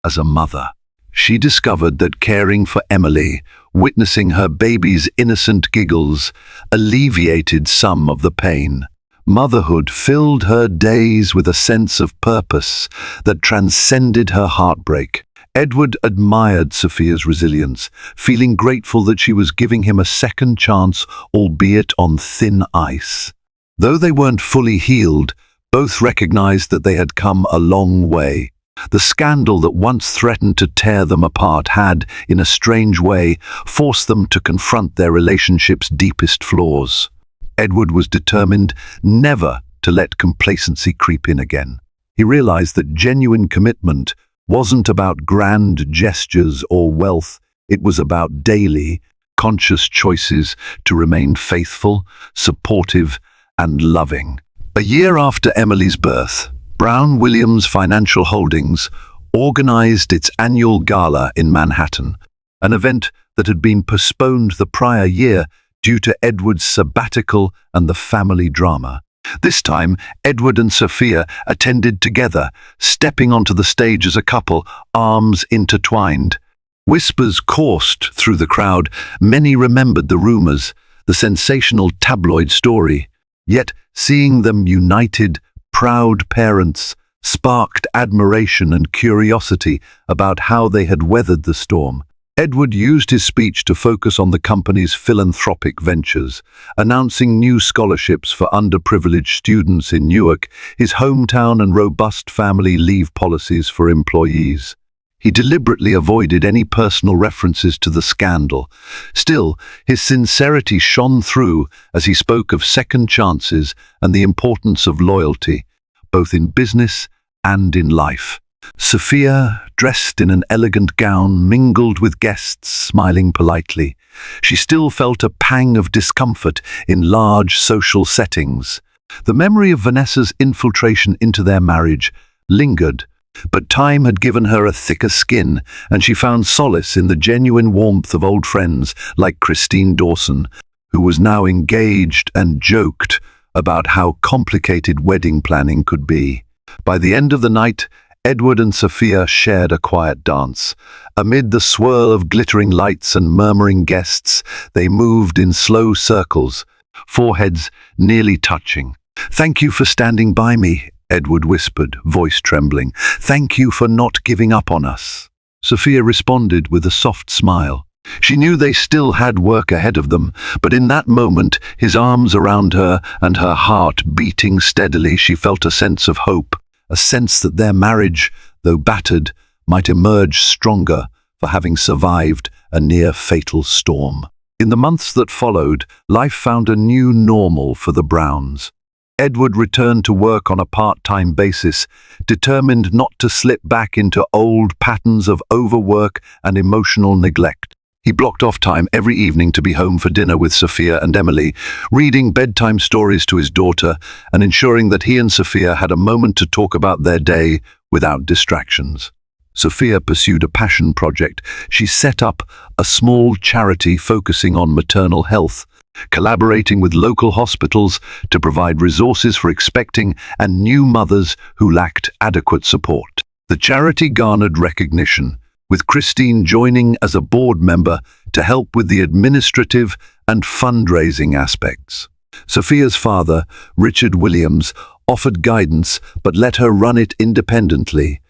as a mother. She discovered that caring for Emily, witnessing her baby's innocent giggles, alleviated some of the pain. Motherhood filled her days with a sense of purpose that transcended her heartbreak. Edward admired Sophia's resilience, feeling grateful that she was giving him a second chance, albeit on thin ice. Though they weren't fully healed, both recognized that they had come a long way. The scandal that once threatened to tear them apart had, in a strange way, forced them to confront their relationship's deepest flaws. Edward was determined never to let complacency creep in again. He realized that genuine commitment wasn't about grand gestures or wealth. It was about daily, conscious choices to remain faithful, supportive, and loving. A year after Emily's birth, Brown Williams Financial Holdings organized its annual gala in Manhattan, an event that had been postponed the prior year due to Edward's sabbatical and the family drama. This time, Edward and Sophia attended together, stepping onto the stage as a couple, arms intertwined. Whispers coursed through the crowd. Many remembered the rumors, the sensational tabloid story. Yet, seeing them united, proud parents, sparked admiration and curiosity about how they had weathered the storm. Edward used his speech to focus on the company's philanthropic ventures, announcing new scholarships for underprivileged students in Newark, his hometown, and robust family leave policies for employees. He deliberately avoided any personal references to the scandal. Still, his sincerity shone through as he spoke of second chances and the importance of loyalty, both in business and in life. Sophia, dressed in an elegant gown, mingled with guests, smiling politely. She still felt a pang of discomfort in large social settings. The memory of Vanessa's infiltration into their marriage lingered, but time had given her a thicker skin, and she found solace in the genuine warmth of old friends like Christine Dawson, who was now engaged and joked about how complicated wedding planning could be. By the end of the night, Edward and Sophia shared a quiet dance. Amid the swirl of glittering lights and murmuring guests, they moved in slow circles, foreheads nearly touching. "Thank you for standing by me," Edward whispered, voice trembling. "Thank you for not giving up on us." Sophia responded with a soft smile. She knew they still had work ahead of them, but in that moment, his arms around her and her heart beating steadily, she felt a sense of hope. A sense that their marriage, though battered, might emerge stronger for having survived a near-fatal storm. In the months that followed, life found a new normal for the Browns. Edward returned to work on a part-time basis, determined not to slip back into old patterns of overwork and emotional neglect. He blocked off time every evening to be home for dinner with Sophia and Emily, reading bedtime stories to his daughter and ensuring that he and Sophia had a moment to talk about their day without distractions. Sophia pursued a passion project. She set up a small charity focusing on maternal health, collaborating with local hospitals to provide resources for expecting and new mothers who lacked adequate support. The charity garnered recognition, with Christine joining as a board member to help with the administrative and fundraising aspects. Sophia's father, Richard Williams, offered guidance but let her run it independently,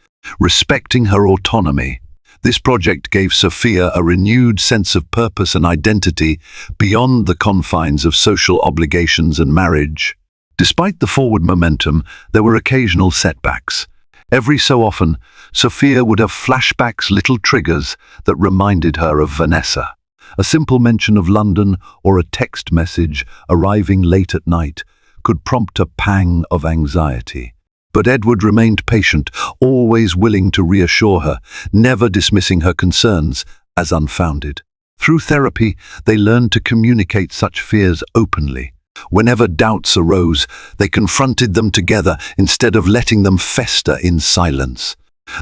respecting her autonomy. This project gave Sophia a renewed sense of purpose and identity beyond the confines of social obligations and marriage. Despite the forward momentum, there were occasional setbacks. Every so often, Sophia would have flashbacks, little triggers that reminded her of Vanessa. A simple mention of London or a text message arriving late at night could prompt a pang of anxiety. But Edward remained patient, always willing to reassure her, never dismissing her concerns as unfounded. Through therapy, they learned to communicate such fears openly. Whenever doubts arose, they confronted them together instead of letting them fester in silence.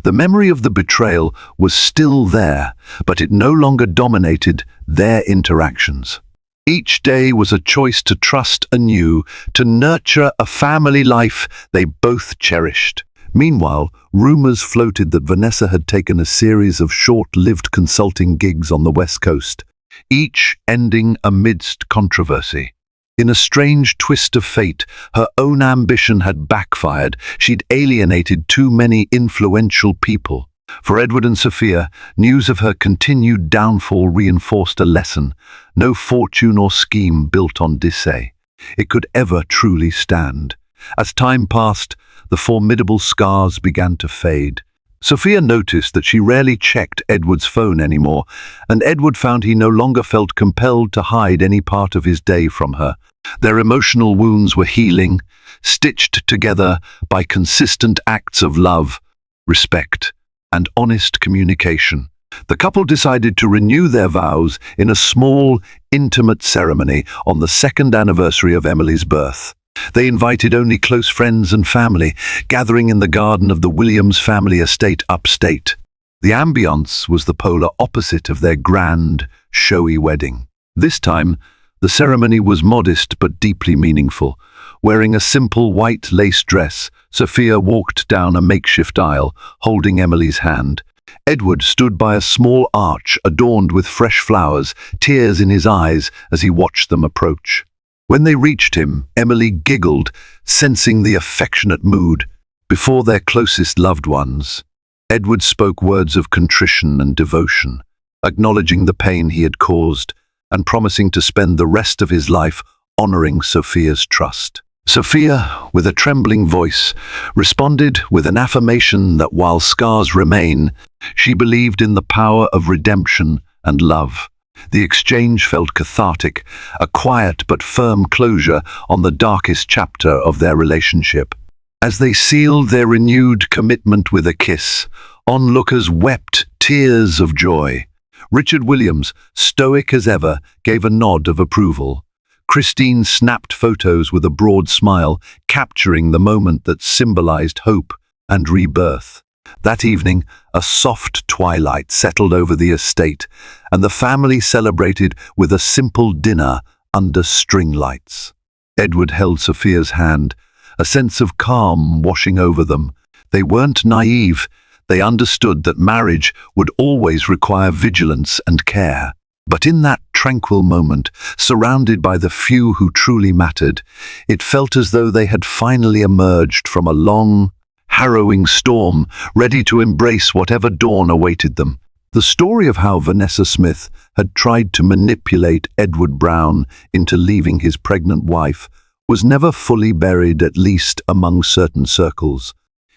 The memory of the betrayal was still there, but it no longer dominated their interactions. Each day was a choice to trust anew, to nurture a family life they both cherished. Meanwhile, rumors floated that Vanessa had taken a series of short-lived consulting gigs on the West Coast, each ending amidst controversy. In a strange twist of fate, her own ambition had backfired. She'd alienated too many influential people. For Edward and Sophia, news of her continued downfall reinforced a lesson. No fortune or scheme built on Dissay it could ever truly stand. As time passed, the formidable scars began to fade. Sophia noticed that she rarely checked Edward's phone anymore, and Edward found he no longer felt compelled to hide any part of his day from her. Their emotional wounds were healing, stitched together by consistent acts of love, respect, and honest communication. The couple decided to renew their vows in a small, intimate ceremony on the second anniversary of Emily's birth. They invited only close friends and family, gathering in the garden of the Williams family estate upstate. The ambience was the polar opposite of their grand, showy wedding. This time, the ceremony was modest but deeply meaningful. Wearing a simple white lace dress, Sophia walked down a makeshift aisle, holding Emily's hand. Edward stood by a small arch adorned with fresh flowers, tears in his eyes as he watched them approach. When they reached him, Emily giggled, sensing the affectionate mood. Before their closest loved ones, Edward spoke words of contrition and devotion, acknowledging the pain he had caused and promising to spend the rest of his life honoring Sophia's trust. Sophia, with a trembling voice, responded with an affirmation that while scars remain, she believed in the power of redemption and love. The exchange felt cathartic, a quiet but firm closure on the darkest chapter of their relationship. As they sealed their renewed commitment with a kiss, onlookers wept tears of joy. Richard Williams, stoic as ever, gave a nod of approval. Christine snapped photos with a broad smile, capturing the moment that symbolized hope and rebirth. That evening, a soft twilight settled over the estate, and the family celebrated with a simple dinner under string lights. Edward held Sophia's hand, a sense of calm washing over them. They weren't naive. They understood that marriage would always require vigilance and care. But in that tranquil moment, surrounded by the few who truly mattered, it felt as though they had finally emerged from a long, harrowing storm, ready to embrace whatever dawn awaited them. The story of how Vanessa Smith had tried to manipulate Edward Brown into leaving his pregnant wife was never fully buried, at least among certain circles.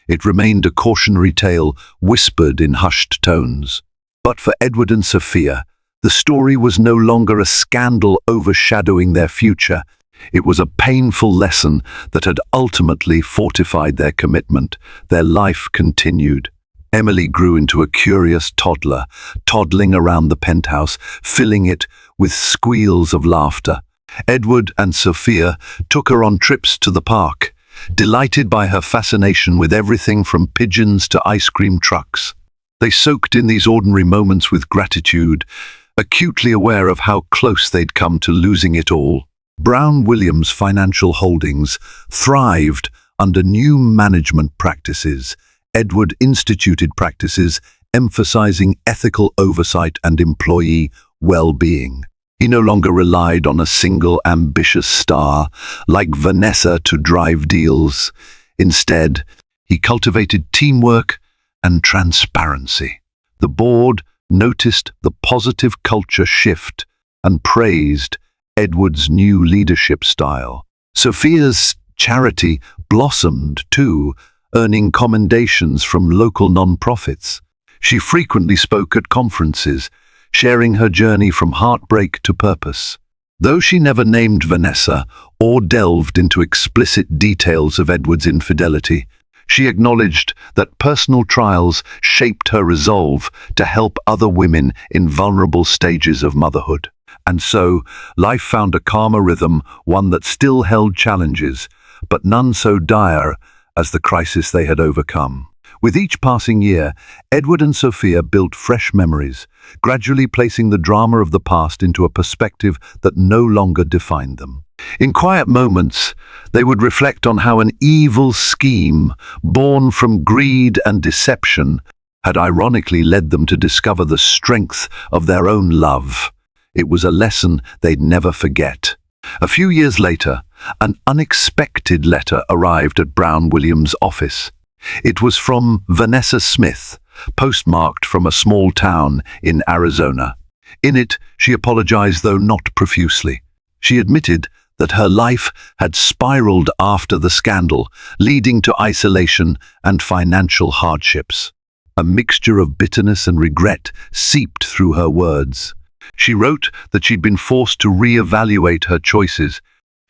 It remained a cautionary tale whispered in hushed tones. But for Edward and Sophia, the story was no longer a scandal overshadowing their future. It was a painful lesson that had ultimately fortified their commitment. Their life continued. Emily grew into a curious toddler, toddling around the penthouse, filling it with squeals of laughter. Edward and Sophia took her on trips to the park, delighted by her fascination with everything from pigeons to ice cream trucks. They soaked in these ordinary moments with gratitude, acutely aware of how close they'd come to losing it all. Brown Williams Financial Holdings thrived under new management practices. Edward instituted practices emphasizing ethical oversight and employee well-being. He no longer relied on a single ambitious star like Vanessa to drive deals. Instead, he cultivated teamwork and transparency. The board noticed the positive culture shift and praised Edward's new leadership style. Sophia's charity blossomed too, earning commendations from local non-profits. She frequently spoke at conferences, sharing her journey from heartbreak to purpose. Though she never named Vanessa or delved into explicit details of Edward's infidelity, she acknowledged that personal trials shaped her resolve to help other women in vulnerable stages of motherhood. And so, life found a calmer rhythm, one that still held challenges, but none so dire as the crisis they had overcome. With each passing year, Edward and Sophia built fresh memories, gradually placing the drama of the past into a perspective that no longer defined them. In quiet moments, they would reflect on how an evil scheme, born from greed and deception, had ironically led them to discover the strength of their own love. It was a lesson they'd never forget. A few years later, an unexpected letter arrived at Brown Williams' office. It was from Vanessa Smith, postmarked from a small town in Arizona. In it, she apologized, though not profusely. She admitted that her life had spiraled after the scandal, leading to isolation and financial hardships. A mixture of bitterness and regret seeped through her words. She wrote that she'd been forced to re-evaluate her choices.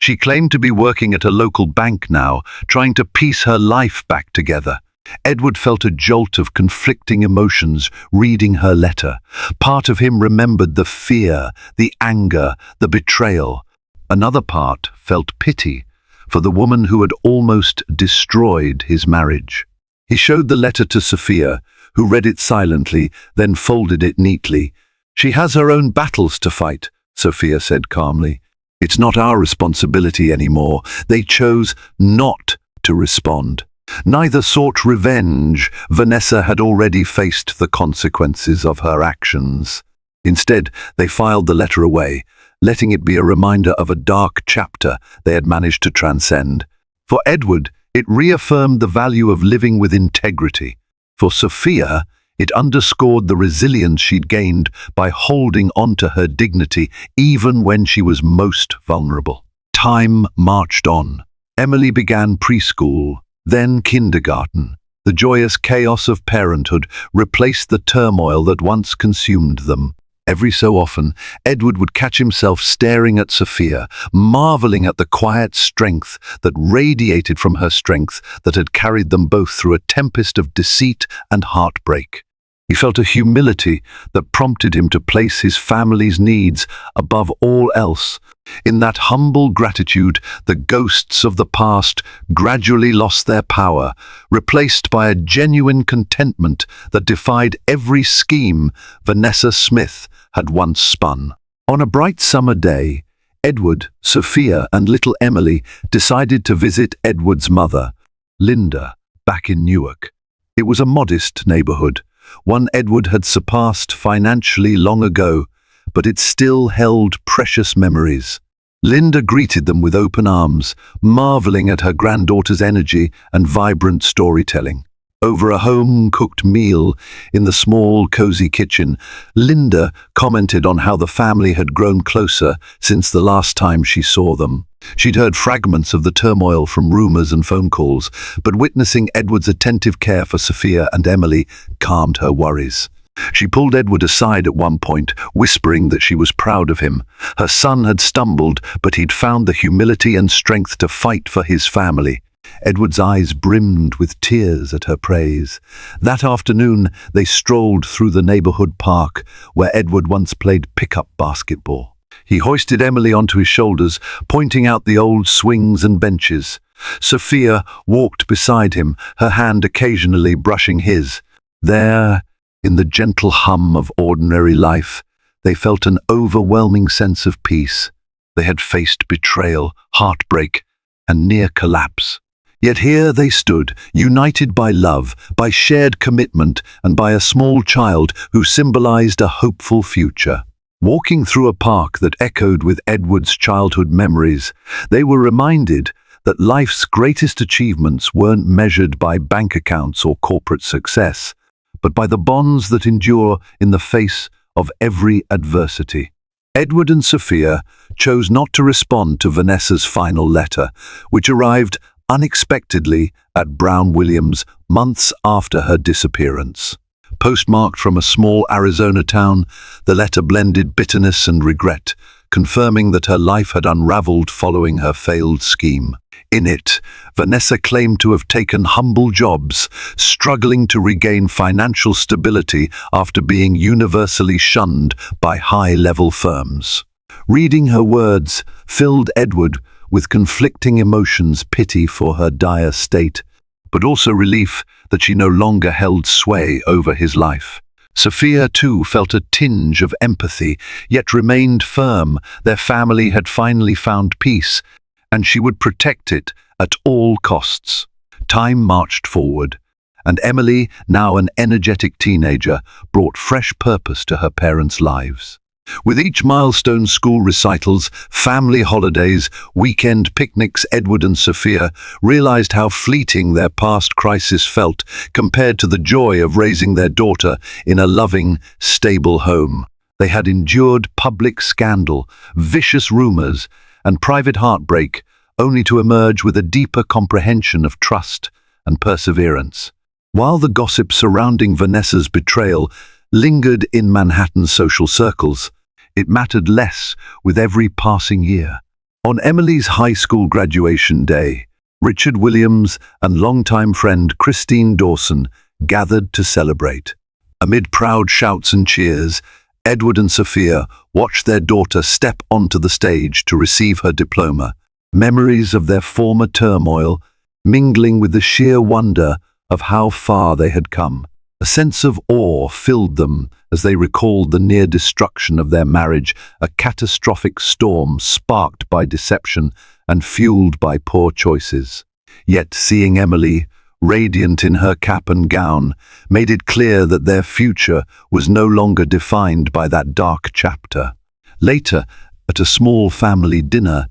She claimed to be working at a local bank now, trying to piece her life back together. Edward felt a jolt of conflicting emotions reading her letter. Part of him remembered the fear, the anger, the betrayal. Another part felt pity for the woman who had almost destroyed his marriage. He showed the letter to Sophia, who read it silently, then folded it neatly. "She has her own battles to fight," Sophia said calmly. "It's not our responsibility anymore." They chose not to respond. Neither sought revenge. Vanessa had already faced the consequences of her actions. Instead, they filed the letter away, letting it be a reminder of a dark chapter they had managed to transcend. For Edward, it reaffirmed the value of living with integrity. For Sophia, it underscored the resilience she'd gained by holding on to her dignity even when she was most vulnerable. Time marched on. Emily began preschool, then kindergarten. The joyous chaos of parenthood replaced the turmoil that once consumed them. Every so often, Edward would catch himself staring at Sophia, marveling at the quiet strength that radiated from her strength that had carried them both through a tempest of deceit and heartbreak. He felt a humility that prompted him to place his family's needs above all else. In that humble gratitude, the ghosts of the past gradually lost their power, replaced by a genuine contentment that defied every scheme Vanessa Smith had once spun. On a bright summer day, Edward, Sophia, and little Emily decided to visit Edward's mother, Linda, back in Newark. It was a modest neighborhood, one Edward had surpassed financially long ago, but it still held precious memories. Linda greeted them with open arms, marveling at her granddaughter's energy and vibrant storytelling. Over a home-cooked meal in the small, cozy kitchen, Linda commented on how the family had grown closer since the last time she saw them. She'd heard fragments of the turmoil from rumors and phone calls, but witnessing Edward's attentive care for Sophia and Emily calmed her worries. She pulled Edward aside at one point, whispering that she was proud of him. Her son had stumbled, but he'd found the humility and strength to fight for his family. Edward's eyes brimmed with tears at her praise. That afternoon, they strolled through the neighborhood park, where Edward once played pickup basketball. He hoisted Emily onto his shoulders, pointing out the old swings and benches. Sophia walked beside him, her hand occasionally brushing his. There, in the gentle hum of ordinary life, they felt an overwhelming sense of peace. They had faced betrayal, heartbreak, and near collapse. Yet here they stood, united by love, by shared commitment, and by a small child who symbolized a hopeful future. Walking through a park that echoed with Edward's childhood memories, they were reminded that life's greatest achievements weren't measured by bank accounts or corporate success, but by the bonds that endure in the face of every adversity. Edward and Sophia chose not to respond to Vanessa's final letter, which arrived unexpectedly at Brown Williams months after her disappearance. Postmarked from a small Arizona town, the letter blended bitterness and regret, confirming that her life had unraveled following her failed scheme. In it, Vanessa claimed to have taken humble jobs, struggling to regain financial stability after being universally shunned by high-level firms. Reading her words filled Edward with conflicting emotions, pity for her dire state, but also relief that she no longer held sway over his life. Sophia, too, felt a tinge of empathy, yet remained firm. Their family had finally found peace, and she would protect it at all costs. Time marched forward, and Emily, now an energetic teenager, brought fresh purpose to her parents' lives. With each milestone, school recitals, family holidays, weekend picnics, Edward and Sophia realized how fleeting their past crisis felt compared to the joy of raising their daughter in a loving, stable home. They had endured public scandal, vicious rumors, and private heartbreak, only to emerge with a deeper comprehension of trust and perseverance. While the gossip surrounding Vanessa's betrayal lingered in Manhattan's social circles, it mattered less with every passing year. On Emily's high school graduation day, Richard Williams and longtime friend Christine Dawson gathered to celebrate. Amid proud shouts and cheers, Edward and Sophia watched their daughter step onto the stage to receive her diploma, memories of their former turmoil mingling with the sheer wonder of how far they had come. A sense of awe filled them as they recalled the near destruction of their marriage, a catastrophic storm sparked by deception and fueled by poor choices. Yet seeing Emily, radiant in her cap and gown, made it clear that their future was no longer defined by that dark chapter. Later, at a small family dinner,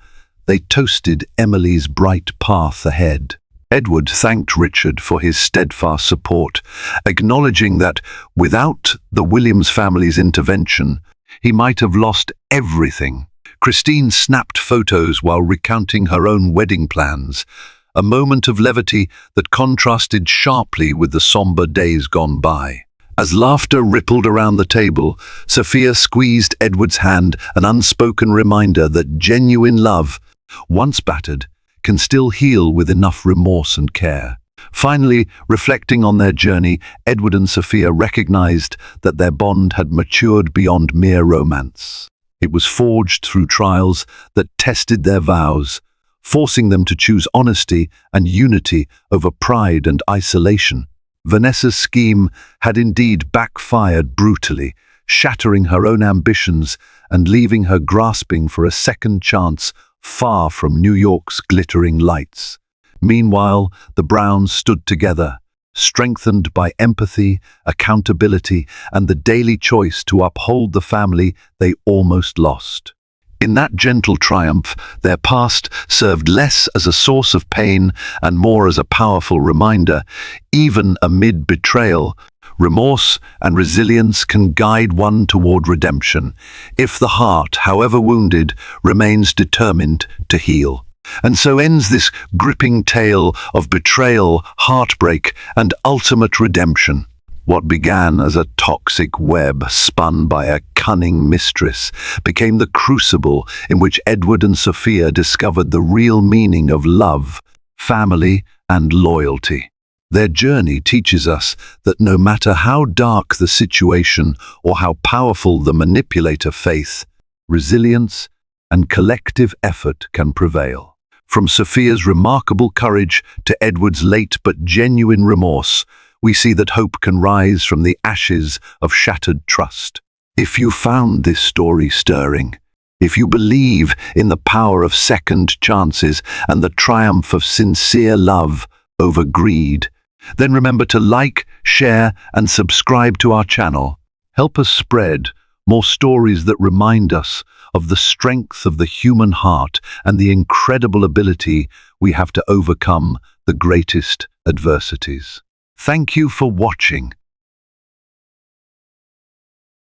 they toasted Emily's bright path ahead. Edward thanked Richard for his steadfast support, acknowledging that without the Williams family's intervention, he might have lost everything. Christine snapped photos while recounting her own wedding plans, a moment of levity that contrasted sharply with the somber days gone by. As laughter rippled around the table, Sophia squeezed Edward's hand, an unspoken reminder that genuine love, once battered, can still heal with enough remorse and care. Finally, reflecting on their journey, Edward and Sophia recognized that their bond had matured beyond mere romance. It was forged through trials that tested their vows, forcing them to choose honesty and unity over pride and isolation. Vanessa's scheme had indeed backfired brutally, shattering her own ambitions and leaving her grasping for a second chance far from New York's glittering lights. Meanwhile, the Browns stood together, strengthened by empathy, accountability, and the daily choice to uphold the family they almost lost. In that gentle triumph, their past served less as a source of pain and more as a powerful reminder. Even amid betrayal, remorse and resilience can guide one toward redemption, if the heart, however wounded, remains determined to heal. And so ends this gripping tale of betrayal, heartbreak, and ultimate redemption. What began as a toxic web spun by a cunning mistress became the crucible in which Edward and Sophia discovered the real meaning of love, family, and loyalty. Their journey teaches us that no matter how dark the situation or how powerful the manipulator, faith, resilience, and collective effort can prevail. From Sophia's remarkable courage to Edward's late but genuine remorse, we see that hope can rise from the ashes of shattered trust. If you found this story stirring, if you believe in the power of second chances and the triumph of sincere love over greed, then remember to like, share, and subscribe to our channel. Help us spread more stories that remind us of the strength of the human heart and the incredible ability we have to overcome the greatest adversities. Thank you for watching.